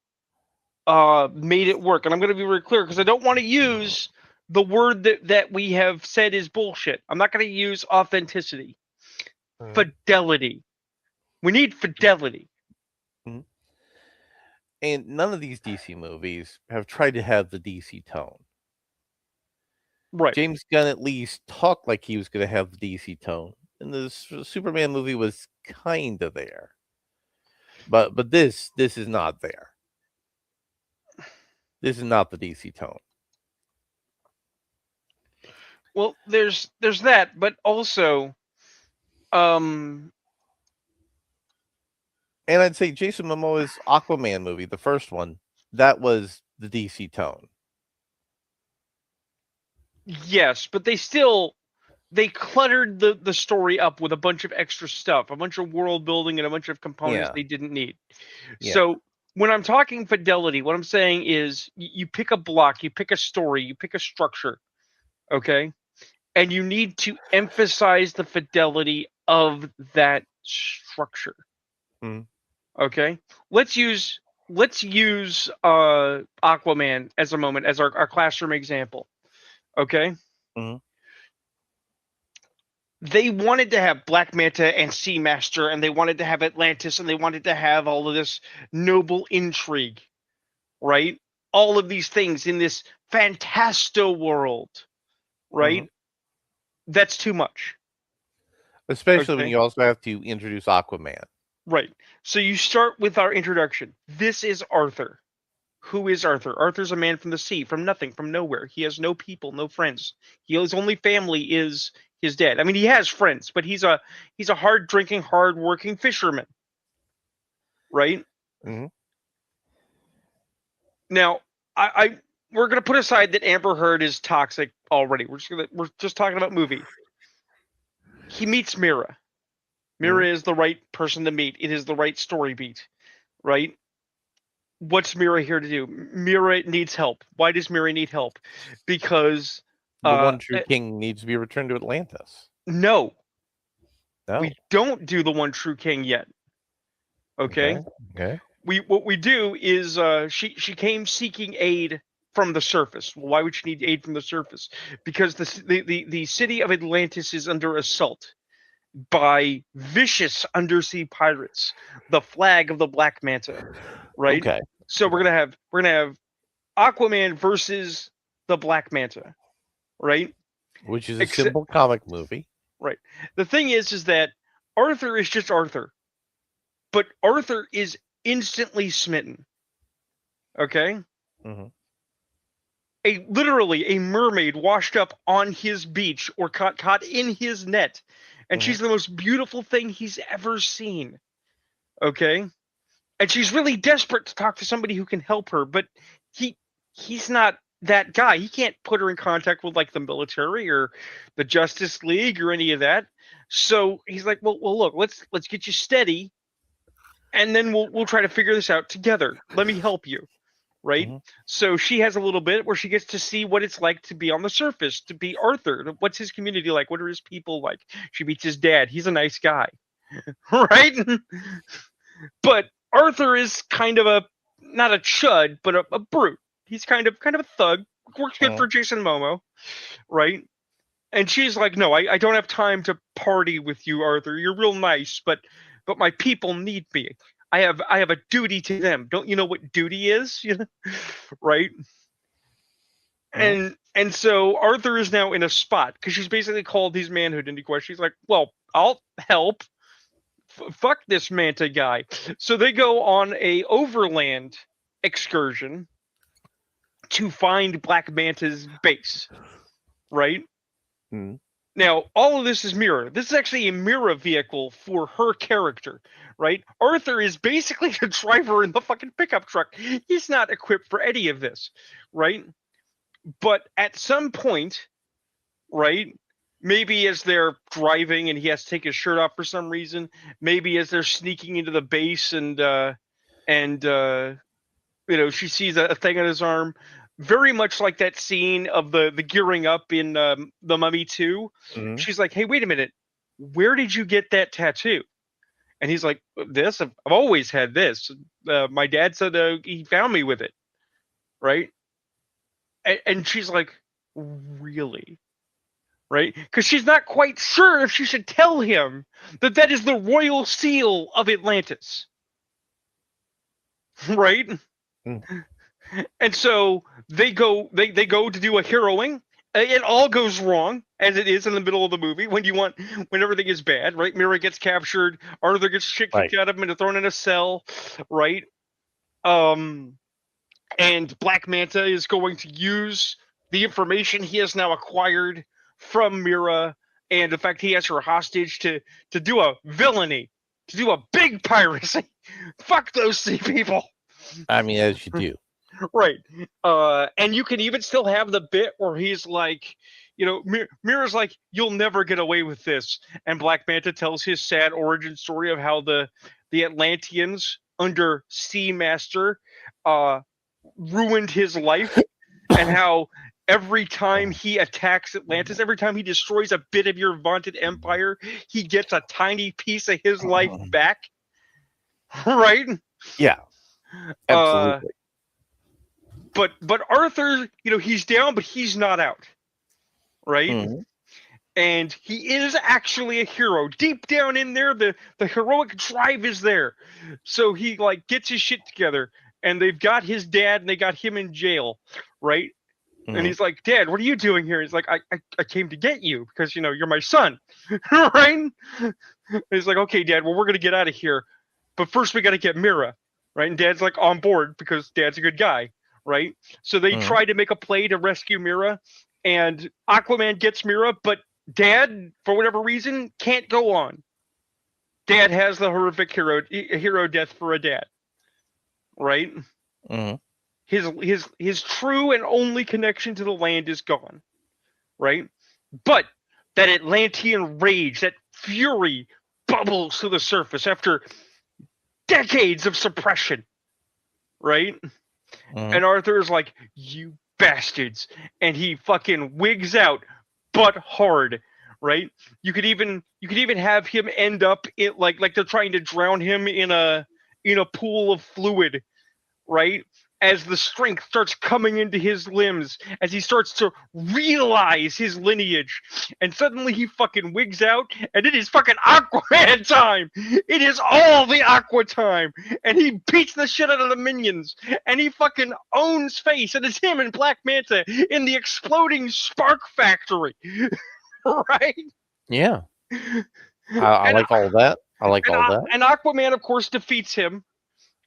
made it work. And I'm going to be very clear, because I don't want to use the word that we have said is bullshit. I'm not going to use authenticity. Fidelity. We need fidelity. Mm-hmm. And none of these DC movies have tried to have the DC tone. Right. James Gunn at least talked like he was going to have the DC tone. And the Superman movie was kind of there. But this is not there. This is not the DC tone. Well, there's that, but also and I'd say Jason Momoa's Aquaman movie, the first one, that was the DC tone. Yes, but they cluttered the story up with a bunch of extra stuff, a bunch of world building and a bunch of components they didn't need. Yeah. So when I'm talking fidelity, what I'm saying is you pick a block, you pick a story, you pick a structure, okay? and you need to emphasize the fidelity of that structure. Mhm. Okay, let's use Aquaman as a moment as our classroom example. Okay, Mhm. they wanted to have Black Manta and Sea Master, and they wanted to have Atlantis, and they wanted to have all of this noble intrigue, right? All of these things in this fantasto world, right? Mhm. That's too much. Especially when Okay, you also have to introduce Aquaman. right. So you start with our introduction. This is Arthur. Who is Arthur? Arthur's a man from the sea, from nothing, from nowhere. He has no people, no friends. His only family is his dad. I mean, he has friends, but he's a hard drinking, hard working fisherman, right? Mhm. Now, I we're gonna put aside that Amber Heard is toxic already. We're just talking about movie. He meets Mira. Mira Mhm. is the right person to meet. It is the right story beat, right? What's Mira here to do? Mira needs help. Why does Mira need help? Because The uh one true king needs to be returned to Atlantis. no, No. we don't do the one true king yet. Okay? Okay. Okay. What we do is she came seeking aid from the surface. Well, why would she need aid from the surface? Because the city of Atlantis is under assault by vicious undersea pirates, the flag of the Black Manta, right? Okay. So Okay. we're gonna have Aquaman versus the Black Manta, right? Which is a Except simple comic movie. right. The thing is that Arthur is just Arthur, but Arthur is instantly smitten. Okay, Mhm. literally a mermaid washed up on his beach or caught in his net, and Mhm. she's the most beautiful thing he's ever seen. Okay, and she's really desperate to talk to somebody who can help her, but he he's not that guy. He can't put her in contact with like the military or the Justice League or any of that. So he's like, well, look, let's get you steady, and then we'll try to figure this out together. Let me help you, right? Mhm. So she has a little bit where she gets to see what it's like to be on the surface, to be Arthur. What's his community like? What are his people like? She meets his dad. He's a nice guy, right? But Arthur is kind of a not a chud, but a brute. He's kind of a thug. Works good Mhm. for Jason Momoa, right? And she's like, no, I don't have time to party with you, Arthur. You're real nice, but my people need me. I have a duty to them. Don't you know what duty is? You know? Right? Mhm. And so Arthur is now in a spot because she's basically called his manhood into question. She's like, well, I'll help. Fuck this Manta guy. So they go on a overland excursion to find Black Manta's base, right? Mhm. Now, all of this is Mira. This is actually a Mira vehicle for her character, right? Arthur is basically the driver in the fucking pickup truck. He's not equipped for any of this, right? But at some point, right? Maybe as they're driving and he has to take his shirt off for some reason. Maybe as they're sneaking into the base and she sees a thing on his arm, very much like that scene of the gearing up in the Mummy 2. Mhm. She's like, "Hey, wait a minute, where did you get that tattoo?" And he's like, "This, I've always had this. My dad said he found me with it, right?" And she's like, "Really?" Right? Because she's not quite sure if she should tell him that that is the royal seal of Atlantis, right? Mhm. And so they go to do a heroing. It all goes wrong as it is in the middle of the movie when everything is bad, right? Mira gets captured, Arthur gets shit kicked Right. out of him and thrown in a cell, right? Um, and Black Manta is going to use the information he has now acquired from Mira, and in fact he has her hostage to do a villainy, to do a big piracy. Fuck those sea people. I mean, as you do. Right. And you can even still have the bit where he's like, Mira's like, you'll never get away with this. And Black Manta tells his sad origin story of how the Atlanteans under Sea Master ruined his life and how every time he attacks Atlantis, every time he destroys a bit of your vaunted empire, he gets a tiny piece of his life back. Right? Yeah, absolutely. But Arthur, he's down, but he's not out. Right? Mhm. And he is actually a hero. Deep down in there, the heroic drive is there. So he gets his shit together, and they've got his dad, and they got him in jail, right? And Mhm. he's like, "Dad, what are you doing here?" He's like, I came to get you because you're my son." Right? And he's like, "Okay, Dad, well, we're gonna get out of here, but first we got to get Mira." Right? And Dad's like on board because Dad's a good guy, right? So they Mhm. try to make a play to rescue Mira, and Aquaman gets Mira, but Dad, for whatever reason, can't go on. Dad has the horrific hero death for a dad, right? Mhm. His true and only connection to the land is gone, right? But that Atlantean rage, that fury, bubbles to the surface after decades of suppression, right? Mhm. And Arthur's like, "You bastards," and he fucking wigs out, but hard, right? You could even have him end up in like they're trying to drown him in a pool of fluid, right? As the strength starts coming into his limbs, as he starts to realize his lineage, and suddenly he fucking wigs out, and it is fucking Aquaman time! It is all the Aqua time! And he beats the shit out of the minions, and he fucking owns face, and it's him and Black Manta in the exploding spark factory, right? Yeah, I And, like all that. I like and, all that. and Aquaman, of course, defeats him,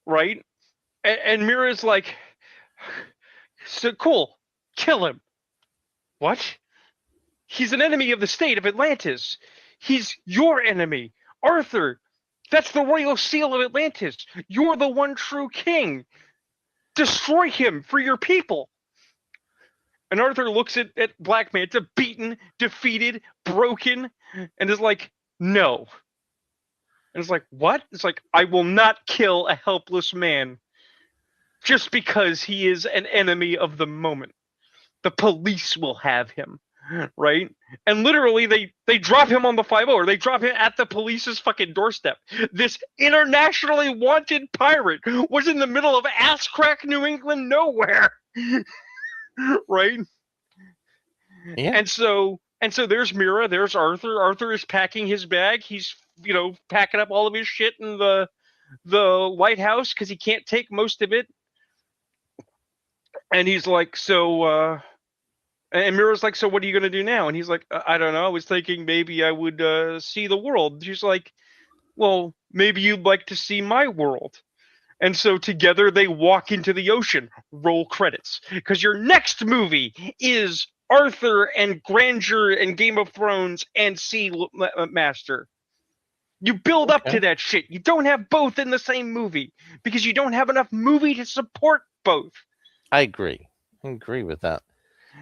right? And Mira's like, "So cool, kill him." What? He's an enemy of the state of Atlantis. He's your enemy, Arthur. That's the royal seal of Atlantis. You're the one true king. Destroy him for your people. And Arthur looks at Black Manta, beaten, defeated, broken, and is like, "No." And it's like, "What?" It's like, "I will not kill a helpless man just because he is an enemy of the moment. The police will have him." Right? And literally they drop him on the 5 or they drop him at the police's fucking doorstep. This internationally wanted pirate was in the middle of ass crack New England nowhere. Right? Yeah. And so there's Mira, there's Arthur. Arthur is packing his bag. He's packing up all of his shit in the lighthouse because he can't take most of it. And he's like, and Mira's like, "So what are you gonna do now?" And he's like, "I don't know. I was thinking maybe I would see the world." She's like, "Well, maybe you'd like to see my world." And so together they walk into the ocean. Roll credits, because your next movie is Arthur and Grandeur and Game of Thrones and Sea Master. You build up Okay. to that shit. You don't have both in the same movie because you don't have enough movie to support both. I agree. I agree with that.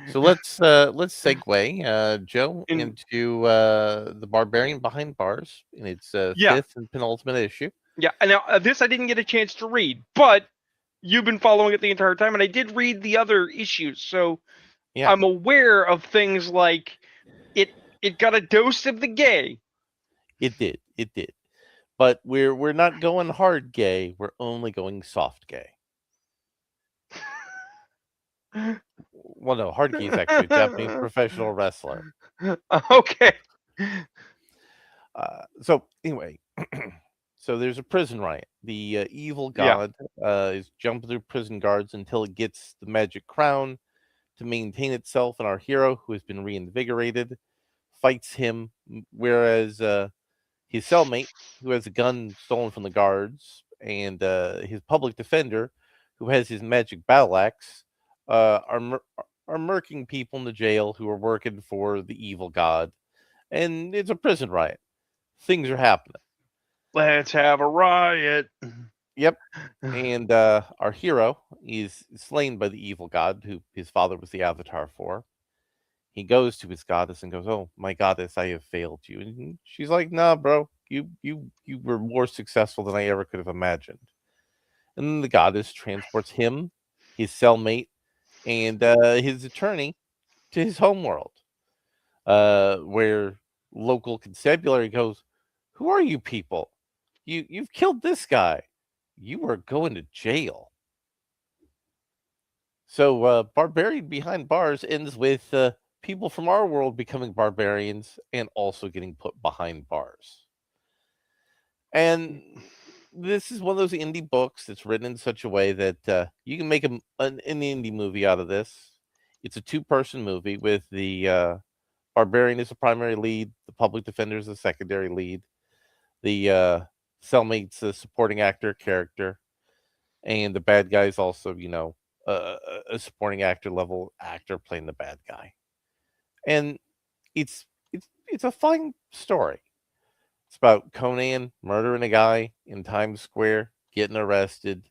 So let's segue, Joe, And into the Barbarian Behind Bars in its yeah, fifth and penultimate issue. yeah. And now this I didn't get a chance to read, but you've been following it the entire time, and I did read the other issues, so Yeah, I'm aware of things like it got a dose of the gay. it did. It did. But we're not going hard gay. We're only going soft gay. Well, no, hard gay is actually a Japanese professional wrestler. Okay. So anyway, so there's a prison riot. The evil Yeah. god is jumping through prison guards until it gets the magic crown to maintain itself, and our hero, who has been reinvigorated, fights him. Whereas his cellmate, who has a gun stolen from the guards, and his public defender, who has his magic battle axe, are murking people in the jail who are working for the evil god, and it's a prison riot. Things are happening. Let's have a riot. Yep. And our hero is slain by the evil god, who his father was the avatar for. He goes to his goddess and goes, "Oh, my goddess, I have failed you." And she's like, "Nah, bro, you were more successful than I ever could have imagined." And then the goddess transports him, his cellmate, and his attorney to his homeworld, where local constabulary goes, "Who are you people? You've killed this guy. You are going to jail." So Barbarian Behind Bars ends with people from our world becoming barbarians and also getting put behind bars. And this is one of those indie books that's written in such a way that you can make an indie movie out of this. It's a two-person movie with the Barbarian is the primary lead, the public defender is the secondary lead, the cellmate's the supporting actor character, and the bad guy is also, a supporting actor level actor playing the bad guy. And it's a fine story. It's about Conan murdering a guy in Times Square, getting arrested,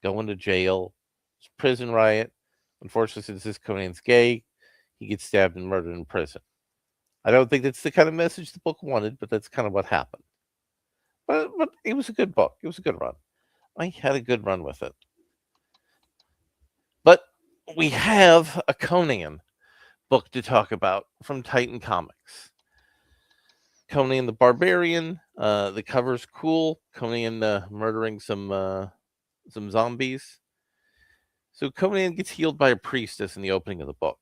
going to jail. It's a prison riot. Unfortunately, since this Conan's gay, he gets stabbed and murdered in prison. I don't think that's the kind of message the book wanted, but that's kind of what happened. But it was a good book. It was a good run. I had a good run with it. But we have a Conan book to talk about from Titan Comics. Conan the Barbarian. The cover's cool. Conan murdering some zombies. So Conan gets healed by a priestess in the opening of the book.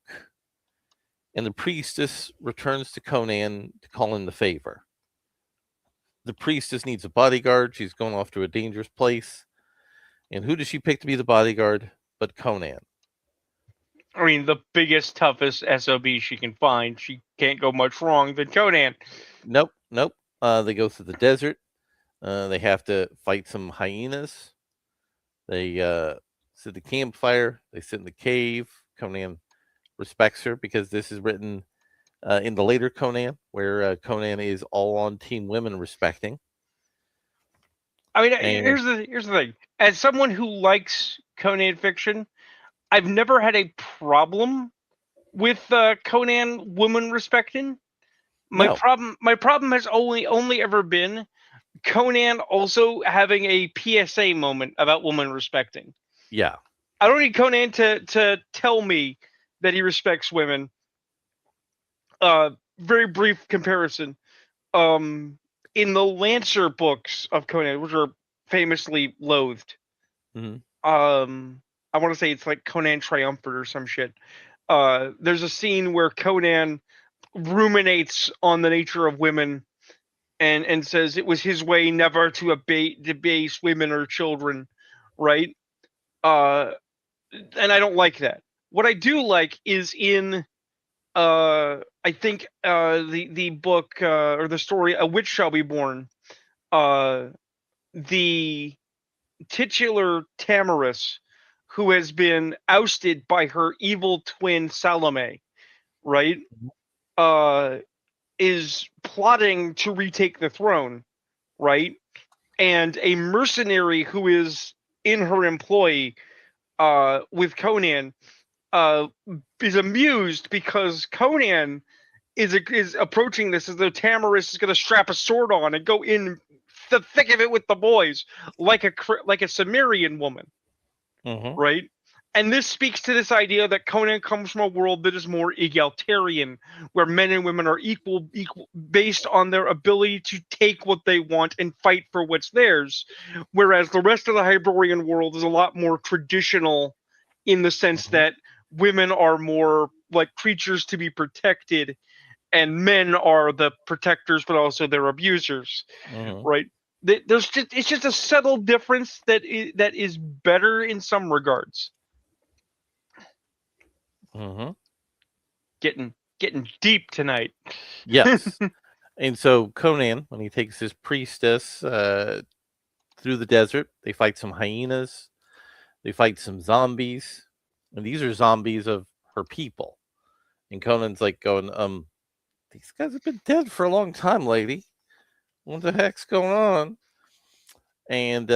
And the priestess returns to Conan to call in the favor. The priestess needs a bodyguard. She's going off to a dangerous place. And who does she pick to be the bodyguard but Conan? I mean, the biggest, toughest SOB she can find. She can't go much wrong than Conan. Nope. They go through the desert. They have to fight some hyenas. They sit at the campfire. They sit in the cave. Conan respects her because this is written in the later Conan, where Conan is all on Team Women respecting. I mean, here's the thing. As someone who likes Conan fiction, I've never had a problem with Conan woman respecting. My problem has only ever been Conan also having a PSA moment about woman respecting. Yeah. I don't need Conan to tell me that he respects women. Very brief comparison. In the Lancer books of Conan, which are famously loathed. Mm-hmm. I want to say it's like Conan Triumphant or some shit. There's a scene where Conan ruminates on the nature of women and says it was his way never to debase women or children, right? And I don't like that. What I do like is in I think the book or the story A Witch Shall Be Born, the titular Tamaris, who has been ousted by her evil twin Salome, right? Is plotting to retake the throne, right? And a mercenary who is in her employ with Conan is amused because Conan is approaching this as though Tamaris is going to strap a sword on and go in the thick of it with the boys like a Sumerian woman, right? And this speaks to this idea that Conan comes from a world that is more egalitarian, where men and women are equal based on their ability to take what they want and fight for what's theirs, whereas the rest of the Hyborian world is a lot more traditional in the sense that women are more like creatures to be protected and men are the protectors but also their abusers, right? It's just a subtle difference that is better in some regards. Getting deep tonight. Yes. And so Conan, when he takes his priestess through the desert, they fight some hyenas, they fight some zombies, and these are zombies of her people. And Conan's like going, these guys have been dead for a long time, lady. What the heck's going on? And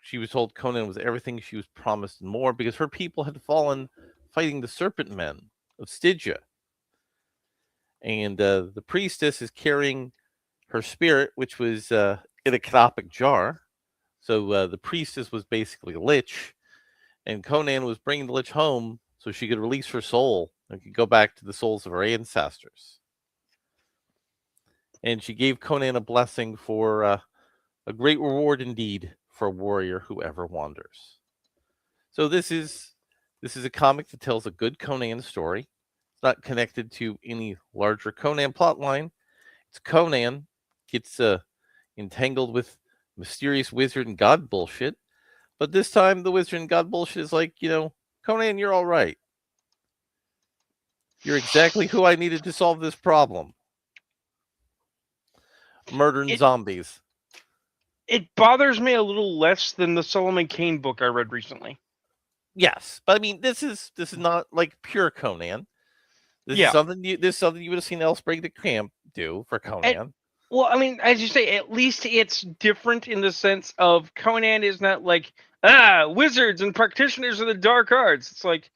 she was told Conan was everything she was promised and more because her people had fallen fighting the serpent men of Stygia. And the priestess is carrying her spirit, which was in a canopic jar. So the priestess was basically a lich, and Conan was bringing the lich home so she could release her soul We could go back to the souls of our ancestors. And she gave Conan a blessing for a great reward indeed for a warrior who ever wanders. So this is a comic that tells a good Conan story. It's not connected to any larger Conan plotline. It's Conan gets entangled with mysterious wizard and god bullshit. But this time, the wizard and god bullshit is like, Conan, you're all right. You're exactly who I needed to solve this problem. Murdering zombies. It bothers me a little less than the Solomon Kane book I read recently. Yes, but I mean, this is not like pure Conan. This is something you would have seen Elsbreg the Camp do for Conan. Well, I mean, as you say, at least it's different in the sense of Conan is not like wizards and practitioners of the dark arts. It's like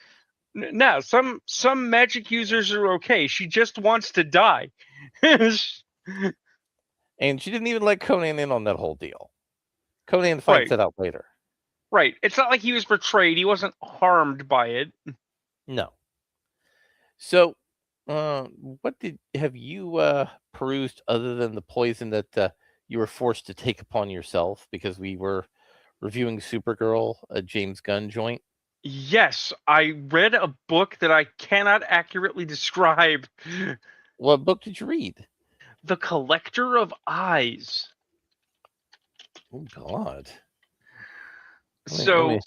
no, some magic users are okay. She just wants to die. And she didn't even let Conan in on that whole deal. Conan finds that out later. Right. It's not like he was betrayed. He wasn't harmed by it. No. So, what have you perused other than the poison that you were forced to take upon yourself because we were reviewing Supergirl, a James Gunn joint? Yes, I read a book that I cannot accurately describe. What book did you read? The Collector of Eyes. Oh, God. So,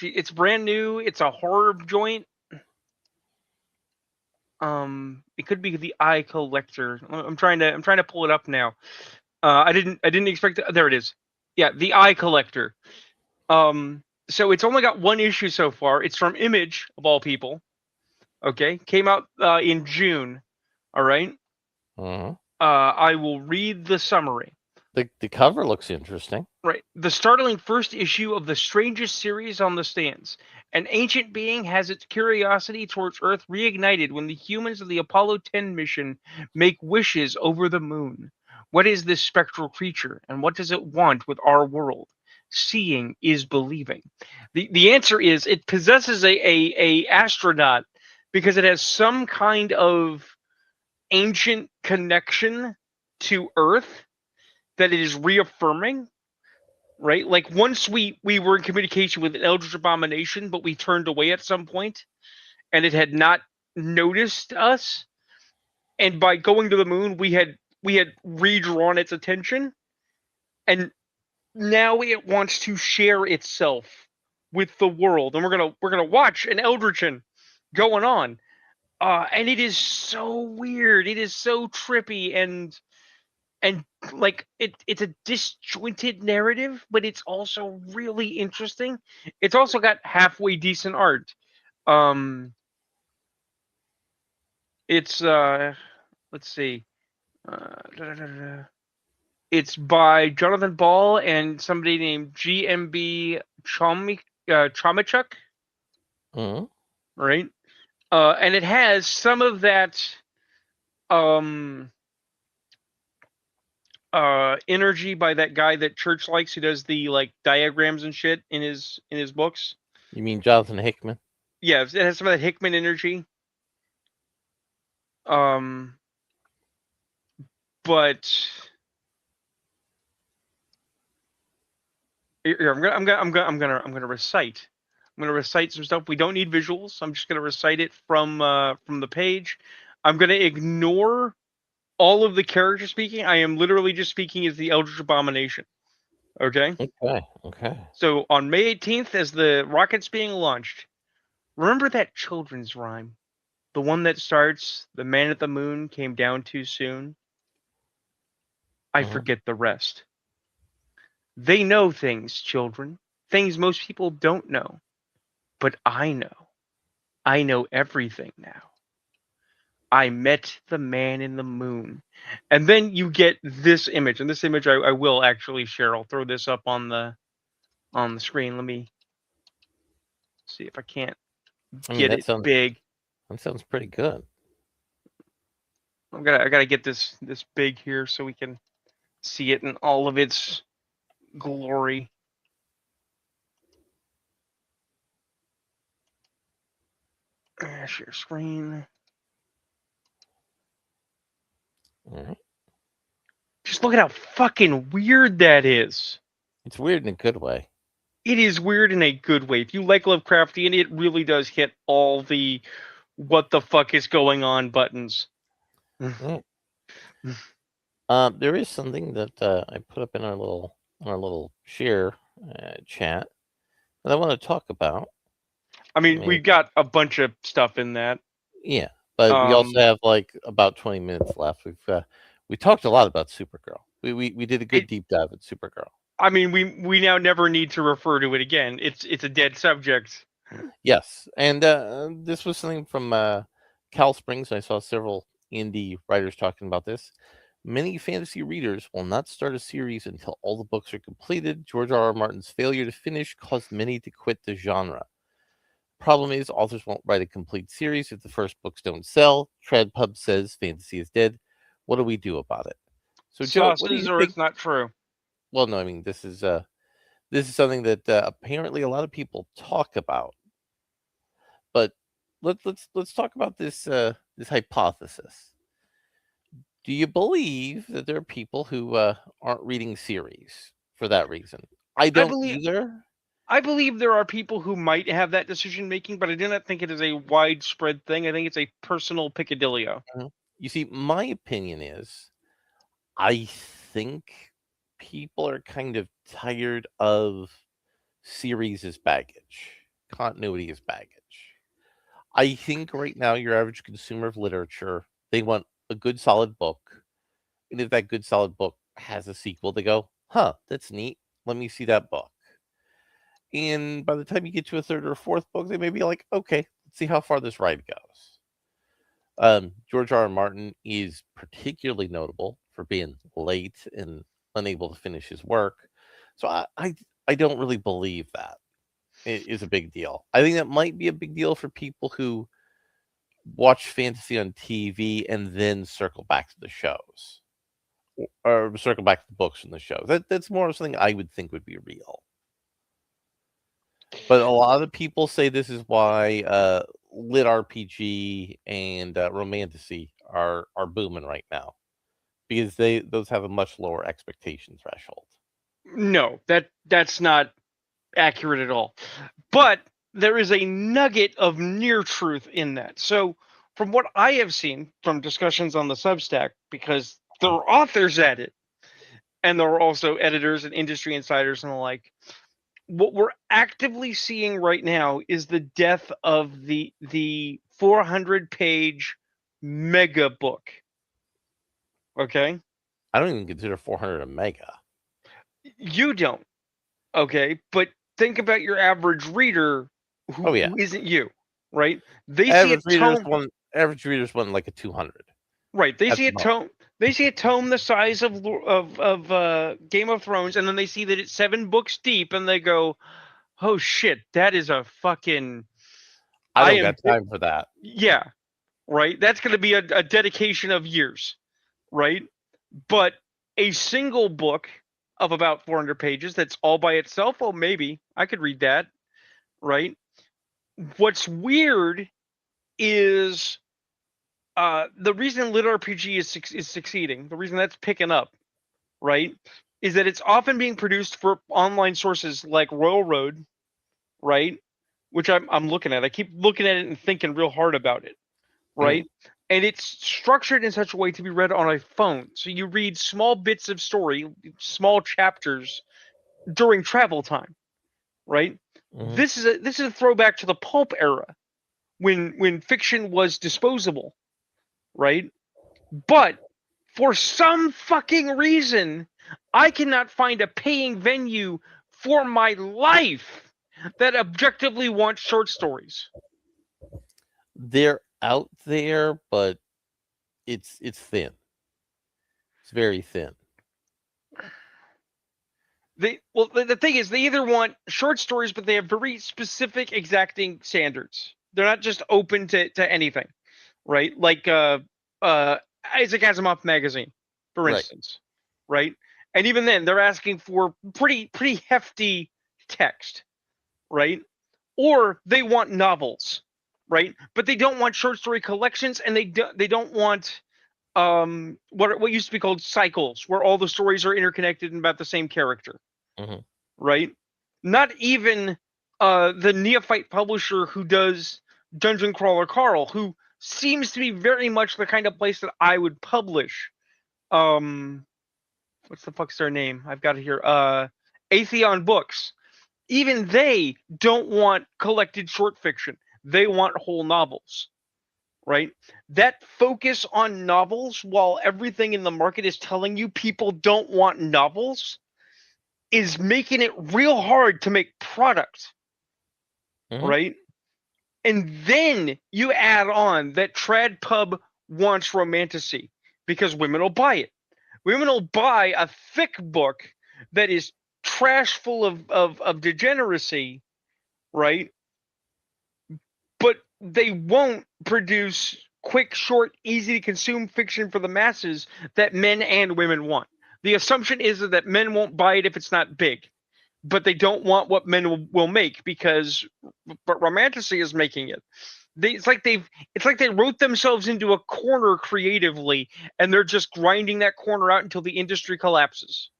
it's brand new. It's a horror joint. It could be the Eye Collector. I'm trying to pull it up now. I didn't expect it. There it is. Yeah, the Eye Collector. So it's only got one issue so far. It's from Image of all people. Okay, came out in June. All right. Mm-hmm. I will read the summary. The cover looks interesting. Right. The startling first issue of the strangest series on the stands. An ancient being has its curiosity towards Earth reignited when the humans of the Apollo 10 mission make wishes over the moon. What is this spectral creature, and what does it want with our world? Seeing is believing. The answer is it possesses a astronaut because it has some kind of ancient connection to Earth that it is reaffirming, right? Like once we were in communication with an eldritch abomination, but we turned away at some point, and it had not noticed us. And by going to the moon, we had redrawn its attention, and now it wants to share itself with the world. And we're gonna watch an eldritchin going on, and it is so weird. It is so trippy and like it's a disjointed narrative, but it's also really interesting. It's also got halfway decent art. It's let's see, it's by Jonathan Ball and somebody named GMB Chomachuk. Mm-hmm. Right, and it has some of that energy by that guy that Church likes, who does the like diagrams and shit in his books. You mean Jonathan Hickman? Yeah, it has some of that Hickman energy. But here, I'm gonna recite. I'm gonna recite some stuff. We don't need visuals. I'm just gonna recite it from the page. I'm gonna ignore all of the character speaking. I am literally just speaking as the Eldritch Abomination. Okay. Okay. So on May 18th, as the rocket's being launched, remember that children's rhyme, the one that starts, "The man at the moon came down too soon." I forget the rest. They know things, children, things most people don't know. But I know. I know everything now. I met the man in the moon. And then you get this image, and this image I will actually share. I'll throw this up on the screen. Let me see if I can't get it big. That sounds pretty good. I gotta get this big here so we can see it in all of its glory. share screen. All right. Just look at how fucking weird that is. It's weird in a good way. It is weird in a good way. If you like Lovecraftian, it really does hit all the what the fuck is going on buttons. Right. There is something that I put up in our little share chat that I want to talk about. I mean, we've got a bunch of stuff in that. Yeah, but we also have like about 20 minutes left. We talked a lot about Supergirl. We did a good deep dive at Supergirl. I mean, we now never need to refer to it again. It's a dead subject. Yes, and this was something from Cal Springs. I saw several indie writers talking about this. Many fantasy readers will not start a series until all the books are completed. George R. R. Martin's failure to finish caused many to quit the genre. Problem is, authors won't write a complete series if the first books don't sell. TradPub says fantasy is dead. What do we do about it? So, Joe, what do you think? It's not true. Well, no, I mean this is something that apparently a lot of people talk about. But let's talk about this this hypothesis. Do you believe that there are people who aren't reading series for that reason? I don't either. I believe there are people who might have that decision making, but I do not think it is a widespread thing. I think it's a personal peccadillo. You see, my opinion is, I think people are kind of tired of series as baggage, continuity as baggage. I think right now your average consumer of literature, they want a good solid book. And if that good solid book has a sequel, they go, huh, that's neat. Let me see that book. And by the time you get to a third or fourth book, they may be like, okay, let's see how far this ride goes. George R. R. Martin is particularly notable for being late and unable to finish his work. So I don't really believe that it is a big deal. I think that might be a big deal for people who watch fantasy on TV and then circle back to the shows. Or circle back to the books from the shows. That's more of something I would think would be real. But a lot of people say this is why lit RPG and romantasy are booming right now, because those have a much lower expectation threshold. No, that's not accurate at all. But there is a nugget of near truth in that. So from what I have seen from discussions on the Substack, because there are authors at it, and there are also editors and industry insiders and the like, what we're actively seeing right now is the death of the 400-page mega book. Okay? I don't even consider 400 a mega. You don't. Okay? But think about your average reader who isn't you, right? They average see a average readers want like a 200. Right. They see a tome. They see a tome the size of Game of Thrones, and then they see that it's 7 books deep, and they go, "Oh shit, that is a fucking." I don't got time for that. Yeah, right. That's going to be a dedication of years, right? But a single book of about 400 pages that's all by itself, well, maybe I could read that, right? What's weird is the reason lit RPG is succeeding, the reason that's picking up, right, is that it's often being produced for online sources like Royal Road, right, which I'm looking at. I keep looking at it and thinking real hard about it, right? Mm-hmm. And it's structured in such a way to be read on a phone. So you read small bits of story, small chapters during travel time, right? Mm-hmm. This is a throwback to the pulp era when fiction was disposable. Right? But for some fucking reason, I cannot find a paying venue for my life that objectively wants short stories. They're out there, but it's thin. It's very thin. The thing is, they either want short stories, but they have very specific, exacting standards. They're not just open to anything, right? Like Isaac Asimov magazine, for instance, right? And even then, they're asking for pretty hefty text, right? Or they want novels, right? But they don't want short story collections, and they don't want what used to be called cycles, where all the stories are interconnected and about the same character, Mhm. right? Not even the neophyte publisher who does Dungeon Crawler Carl, who seems to be very much the kind of place that I would publish. What's the fuck's their name? I've got it here. Atheon Books. Even they don't want collected short fiction. They want whole novels, right? That focus on novels while everything in the market is telling you people don't want novels is making it real hard to make product, Mhm. right? And then you add on that trad pub wants romantasy because women will buy it. Women will buy a thick book that is trash full of degeneracy, right? But they won't produce quick, short, easy to consume fiction for the masses that men and women want. The assumption is that men won't buy it if it's not big, but they don't want what men will make because but romantasy is making it. It's like they wrote themselves into a corner creatively, and they're just grinding that corner out until the industry collapses.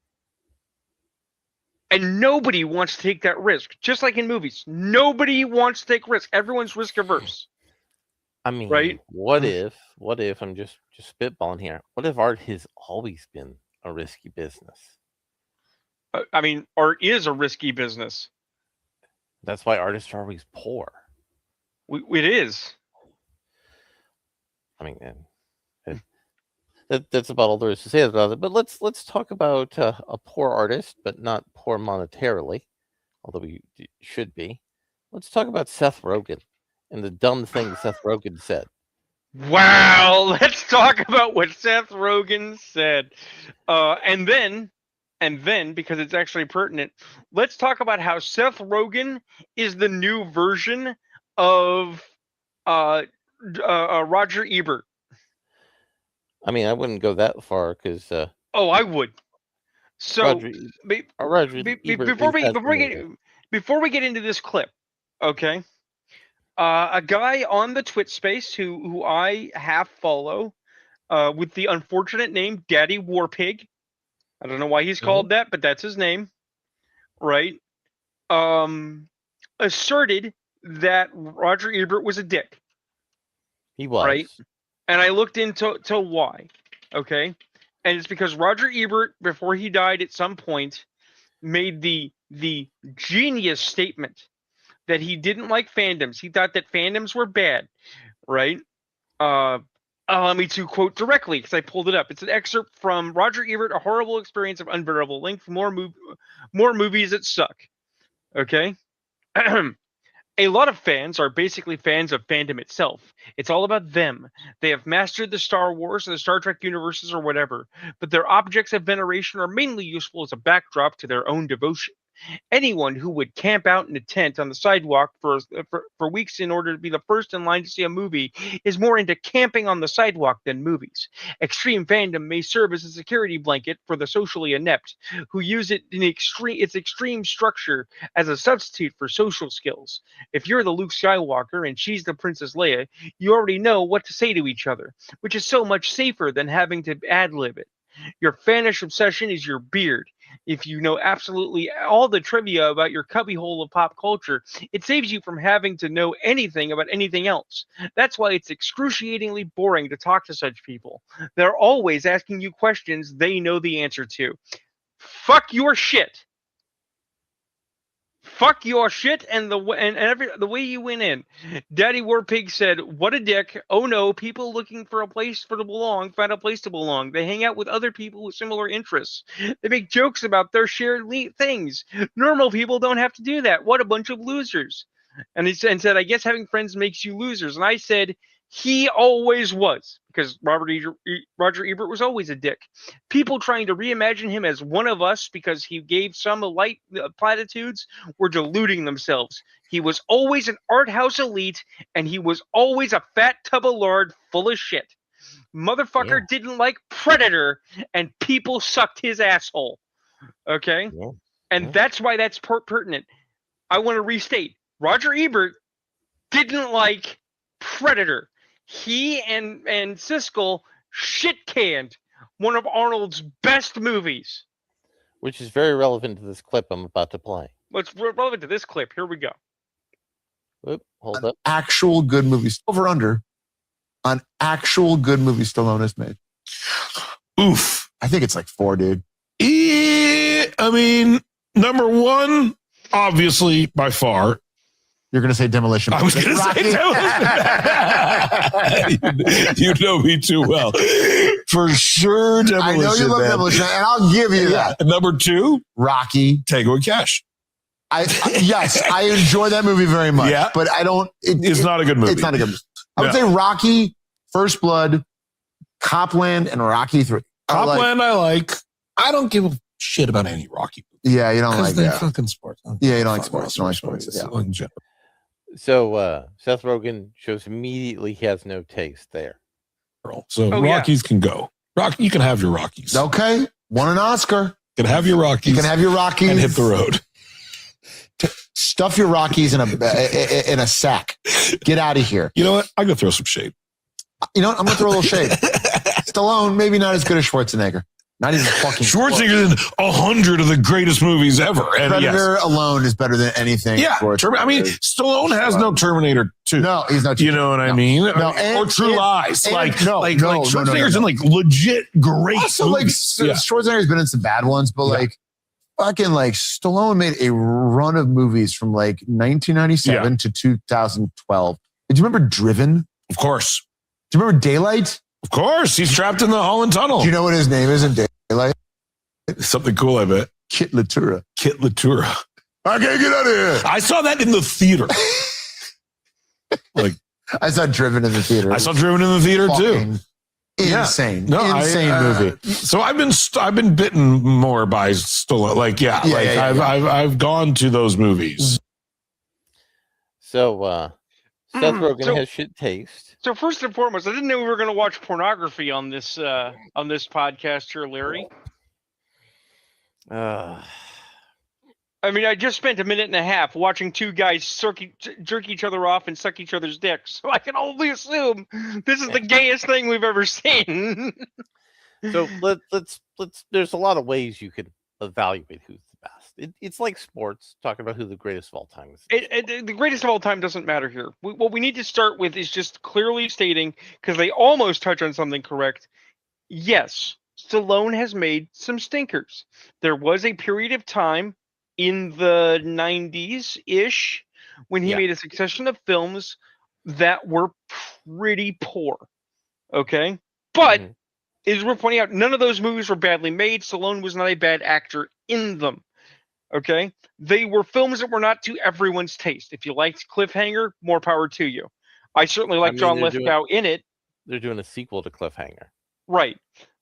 And nobody wants to take that risk. Just like in movies, nobody wants to take risk. Everyone's risk averse, I mean, right? what if I'm just spitballing here? What if art has always been a risky business? I mean, art is a risky business. That's why artists are always poor. It is. I mean, that's about all there is to say about it. But let's talk about a poor artist, but not poor monetarily, although we should be. Let's talk about Seth Rogen and the dumb thing Seth Rogen said. Wow, let's talk about what Seth Rogen said. And then, because it's actually pertinent, let's talk about how Seth Rogen is the new version of Roger Ebert. I mean, I wouldn't go that far because Oh, I would. So, Roger be, Roger Ebert is fascinating. before we get into this clip, okay? A guy on the Twitch space who I half follow, with the unfortunate name Daddy Warpig. I don't know why he's Mhm. called that, but that's his name, right? Asserted that Roger Ebert was a dick, He right? was. And I looked into why, okay? And it's because Roger Ebert, before he died at some point, made the genius statement that he didn't like fandoms. He thought that fandoms were bad, right? Allow me to quote directly because I pulled it up. It's an excerpt from Roger Ebert, A Horrible Experience of Unbearable Length, more movies that suck. Okay? A lot of fans are basically fans of fandom itself. It's all about them. They have mastered the Star Wars or the Star Trek universes or whatever, but their objects of veneration are mainly useful as a backdrop to their own devotion. Anyone who would camp out in a tent on the sidewalk for weeks in order to be the first in line to see a movie is more into camping on the sidewalk than movies. Extreme fandom may serve as a security blanket for the socially inept, who use it in its extreme structure as a substitute for social skills. If you're the Luke Skywalker and she's the Princess Leia, you already know what to say to each other, which is so much safer than having to ad-lib it. Your fanish obsession is your beard. If you know absolutely all the trivia about your cubbyhole of pop culture, it saves you from having to know anything about anything else. That's why it's excruciatingly boring to talk to such people. They're always asking you questions they know the answer to. Fuck your shit. Fuck your shit and the way you went in. Daddy Warpig said, "What a dick! Oh no, people looking for a place to belong find a place to belong. They hang out with other people with similar interests. They make jokes about their shared things. Normal people don't have to do that. What a bunch of losers!" And he said, "I guess having friends makes you losers." And I said, "He always was." Because Roger Ebert was always a dick. People trying to reimagine him as one of us because he gave some light platitudes were deluding themselves. He was always an art house elite, and he was always a fat tub of lard full of shit. Yeah. Motherfucker didn't like Predator, and people sucked his asshole. Okay? Yeah. And Yeah. that's why that's pertinent. I want to restate Roger Ebert didn't like Predator. He and Siskel shit-canned one of Arnold's best movies. Which is very relevant to this clip I'm about to play. What's relevant to this clip? Here we go. Whoop, hold up. Actual good movies. Over under on actual good movies Stallone has made. Oof. I think it's like 4, dude. I mean, number one, obviously, by far. You're going to say Demolition. I was going to say Demolition. You know me too well. For sure, Demolition. I know you love Demolition, and I'll give you that. Number two, Rocky. Tango and Cash. Yes, I enjoy that movie very much. Yeah. But I don't. It's not a good movie. It's not a good movie. I would say Rocky, First Blood, Copland, and Rocky 3. Copland, I like. I don't give a shit about any Rocky movie. Yeah, you don't like that. Fucking sports. Yeah, you don't like sports. You don't like sports. Yeah. In general. So Seth Rogen shows immediately he has no taste there. So Rockies can go. Rocky, you can have your Rockies. Okay, won an Oscar. You can have your Rockies. You can have your Rockies and hit the road. Stuff your Rockies in a sack. Get out of here. You know what? I'm gonna throw some shade. You know what? I'm gonna throw a little shade. Stallone, maybe not as good as Schwarzenegger. Not even fucking Schwarzenegger's in 100 of the greatest movies ever. And Predator alone is better than anything. Yeah, I mean, Stallone has no Terminator 2. No, he's not. You know what I mean? No, or True Lies. Schwarzenegger's in like legit great. Also, movies. Schwarzenegger's been in some bad ones, but like fucking like Stallone made a run of movies from like 1997 to 2012. Did you remember Driven? Of course. Do you remember Daylight? Of course, he's trapped in the Holland Tunnel. Do you know what his name is in Daylight? Something cool, I bet. Kit Latura. Kit Latura. I can't get out of here. I saw that in the theater. I saw Driven in the theater. I saw Driven in the theater too. Insane. No, insane movie. So I've been bitten more by Stallone. I've gone to those movies. So Seth Rogen has shit taste. So first and foremost, I didn't know we were going to watch pornography on this podcast here, Larry. I mean, I just spent a minute and a half watching two guys jerk each other off and suck each other's dicks, so I can only assume this is the gayest thing we've ever seen. So let's. There's a lot of ways you could evaluate who's the best. It's like sports, talking about who the greatest of all time is. The greatest of all time doesn't matter here. What we need to start with is just clearly stating, because they almost touch on something correct. Yes, Stallone has made some stinkers. There was a period of time in the 90s-ish when he made a succession of films that were pretty poor. Okay? But it is worth pointing out, none of those movies were badly made. Stallone was not a bad actor in them. Okay? They were films that were not to everyone's taste. If you liked Cliffhanger, more power to you. I certainly like John Lithgow in it. They're doing a sequel to Cliffhanger. Right.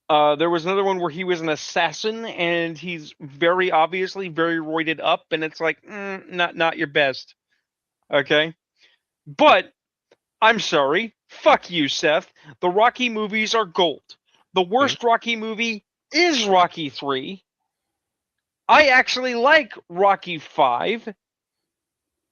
There was another one where he was an assassin, and he's very obviously very roided up, and it's like, not your best. Okay? But, I'm sorry. Fuck you, Seth. The Rocky movies are gold. The worst Rocky movie is Rocky 3. I actually like Rocky 5.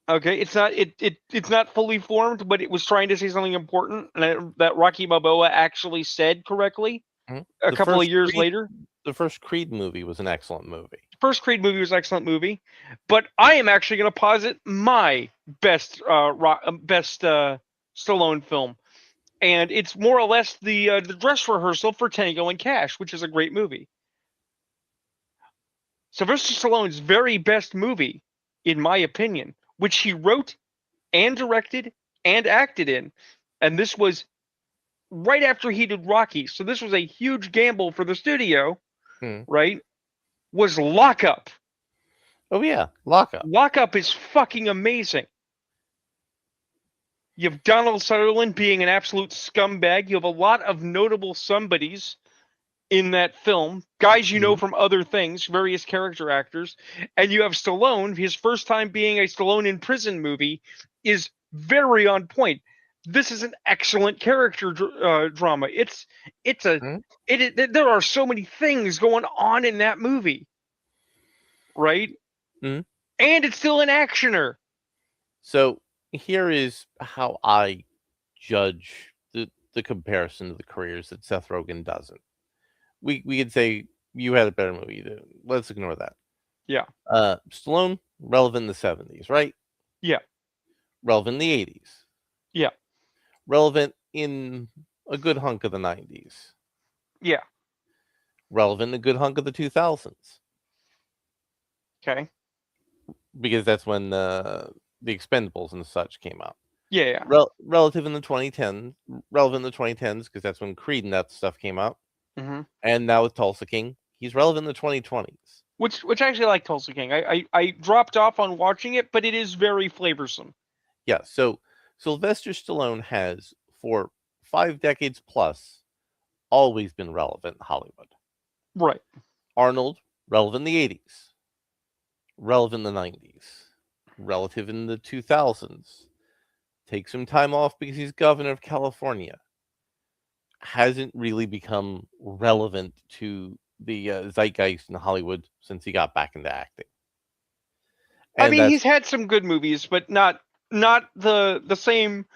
Okay, it's not fully formed, but it was trying to say something important, and that Rocky Balboa actually said correctly a couple of years later. The first Creed movie was an excellent movie. First Creed movie was an excellent movie, but I am actually going to posit my best Stallone film, and it's more or less the dress rehearsal for Tango and Cash, which is a great movie. Sylvester Stallone's very best movie, in my opinion, which he wrote and directed and acted in, and this was right after he did Rocky, so this was a huge gamble for the studio, right? Was Lock Up. Oh yeah, Lock Up. Lock Up is fucking amazing. You have Donald Sutherland being an absolute scumbag. You have a lot of notable somebodies in that film, guys you know from other things, various character actors, and you have Stallone. His first time being a Stallone in prison movie is very on point. This is an excellent character drama. There are so many things going on in that movie, right? And it's still an actioner. So here is how I judge the comparison to the careers that Seth Rogen doesn't. We could say you had a better movie. Let's ignore that. Yeah. Stallone, relevant in the 70s, right? Yeah. Relevant in the 80s. Yeah. Relevant in a good hunk of the 90s. Yeah. Relevant in a good hunk of the 2000s. Okay. Because that's when the Expendables and such came out. Yeah. Relative in the 2010s, relevant in the 2010s because that's when Creed and that stuff came out. Mm-hmm. And now with Tulsa King, he's relevant in the 2020s. Which I actually like Tulsa King. I dropped off on watching it, but it is very flavorsome. Yeah, so Sylvester Stallone has, for 5 decades plus, always been relevant in Hollywood. Right. Arnold, relevant in the 80s. Relevant in the 90s. Relative in the 2000s. Takes some time off because he's governor of California. Hasn't really become relevant to the zeitgeist in Hollywood since he got back into acting. And I mean, he's had some good movies, but not the same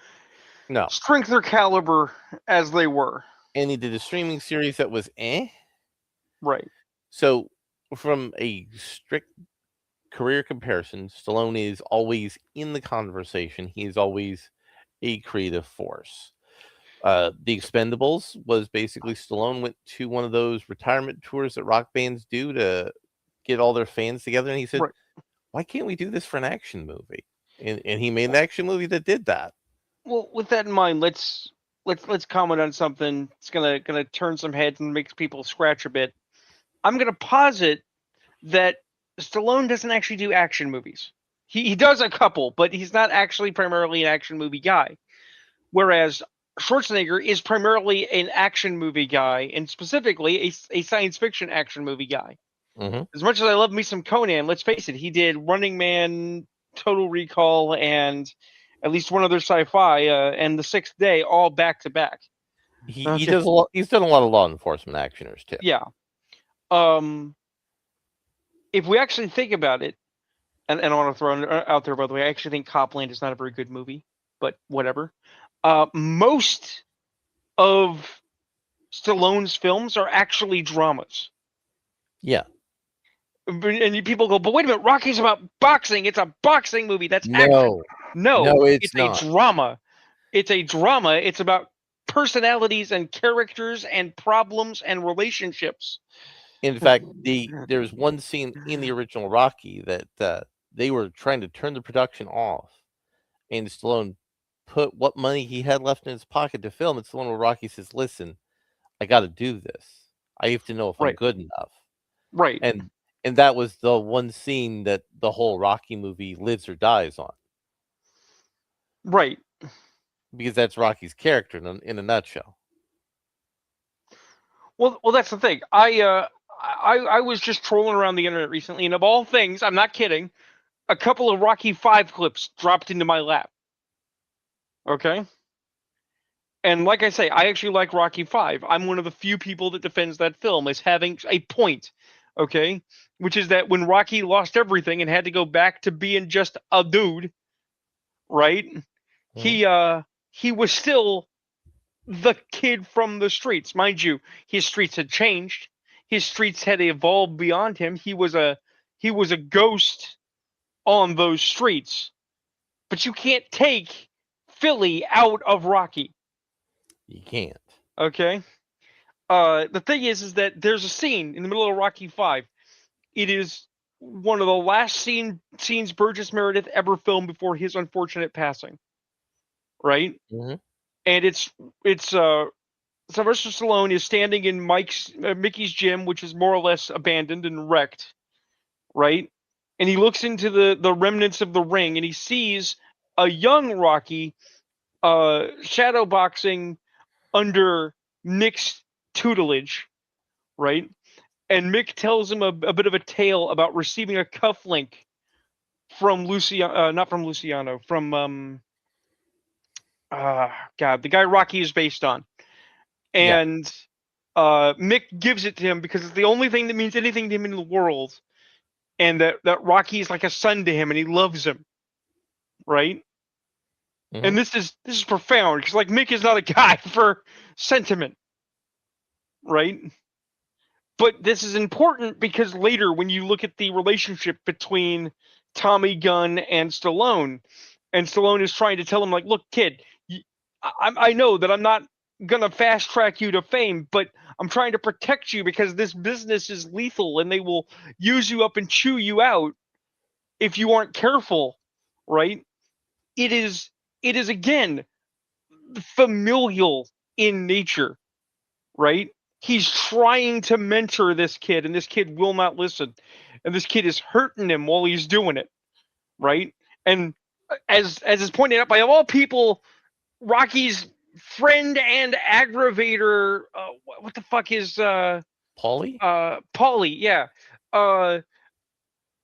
strength or caliber as they were. And he did a streaming series that was Right. So from a strict career comparison, Stallone is always in the conversation. He is always a creative force. The Expendables was basically Stallone went to one of those retirement tours that rock bands do to get all their fans together, and he said, "Why can't we do this for an action movie?" And he made an action movie that did that. Well, with that in mind, let's comment on something. It's gonna turn some heads and makes people scratch a bit. I'm gonna posit that Stallone doesn't actually do action movies. He does a couple, but he's not actually primarily an action movie guy. Whereas Schwarzenegger is primarily an action movie guy, and specifically a science fiction action movie guy. Mm-hmm. As much as I love me some Conan, let's face it, he did Running Man, Total Recall, and at least one other sci-fi, and The Sixth Day, all back to back. He does a lot. He's done a lot of law enforcement actioners too. Yeah. If we actually think about it, and I want to throw out there, by the way, I actually think Copland is not a very good movie, but whatever. Most of Stallone's films are actually dramas. Yeah. And people go, but wait a minute, Rocky's about boxing. It's a boxing movie. That's action. No, it's not. A drama. It's a drama. It's about personalities and characters and problems and relationships. In fact, there's one scene in the original Rocky that they were trying to turn the production off, and Stallone put what money he had left in his pocket to film. It's the one where Rocky says, "Listen, I got to do this. I have to know if I'm good enough." Right. And that was the one scene that the whole Rocky movie lives or dies on. Right. Because that's Rocky's character in a nutshell. Well, that's the thing. I was just trolling around the internet recently, and of all things, I'm not kidding, a couple of Rocky 5 clips dropped into my lap. Okay? And like I say, I actually like Rocky 5. I'm one of the few people that defends that film as having a point, okay? Which is that when Rocky lost everything and had to go back to being just a dude, right? Mm-hmm. He was still the kid from the streets. Mind you, his streets had changed. His streets had evolved beyond him. He was a ghost on those streets. But you can't take Philly out of Rocky. You can't. Okay. The thing is that there's a scene in the middle of Rocky 5. It is one of the last scenes Burgess Meredith ever filmed before his unfortunate passing. Right? Mm-hmm. And it's Sylvester Stallone is standing in Mickey's gym, which is more or less abandoned and wrecked, right? And he looks into the remnants of the ring, and he sees a young Rocky shadow boxing under Mick's tutelage, right? And Mick tells him a bit of a tale about receiving a cufflink from the guy Rocky is based on. And Mick gives it to him because it's the only thing that means anything to him in the world. And that Rocky is like a son to him and he loves him. Right? And this is profound because, like, Mick is not a guy for sentiment, right? But this is important because later, when you look at the relationship between Tommy Gunn and Stallone is trying to tell him, like, look, kid, I know that I'm not gonna fast track you to fame, but I'm trying to protect you because this business is lethal and they will use you up and chew you out if you aren't careful, right? It is again familial in nature, right? He's trying to mentor this kid, and this kid will not listen, and this kid is hurting him while he's doing it, right? And as is pointed out by, of all people, Rocky's friend and aggravator, what the fuck is Paulie? Paulie, yeah.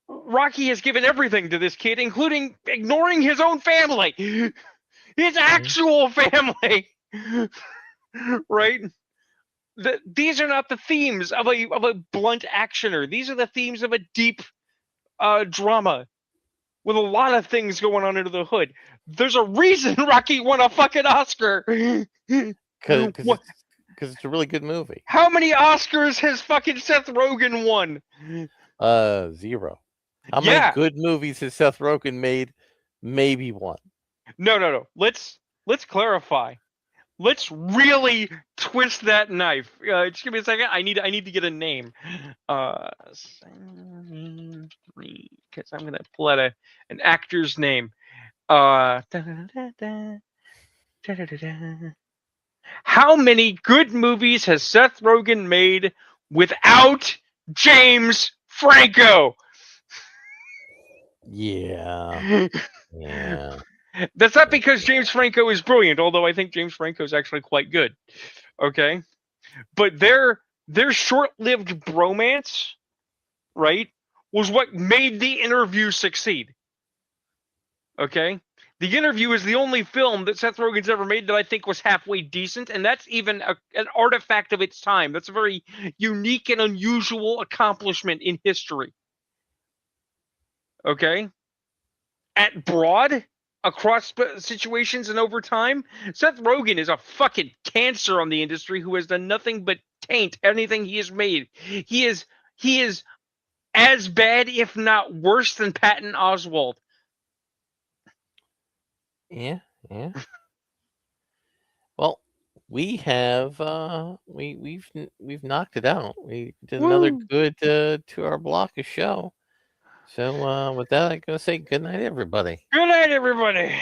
Rocky has given everything to this kid, including ignoring his own family, his actual family, right? These are not the themes of a blunt actioner. These are the themes of a deep drama with a lot of things going on under the hood. There's a reason Rocky won a fucking Oscar. Because it's a really good movie. How many Oscars has fucking Seth Rogen won? 0. How many good movies has Seth Rogen made? Maybe 1. No. Let's clarify. Let's really twist that knife. Just give me a second. I need to get a name. Because I'm gonna pull out an actor's name. How many good movies has Seth Rogen made without James Franco? Yeah. That's not because James Franco is brilliant, although I think James Franco is actually quite good. Okay, but their short-lived bromance, right, was what made The Interview succeed. Okay, The Interview is the only film that Seth Rogen's ever made that I think was halfway decent, and that's even an artifact of its time. That's a very unique and unusual accomplishment in history. Okay, at broad, across situations and over time, Seth Rogen is a fucking cancer on the industry who has done nothing but taint anything he has made. He is as bad, if not worse, than Patton Oswalt. Yeah. Well, we have we've knocked it out. We did another good to our block of show. So with that, I'm gonna say good night, everybody. Good night, everybody.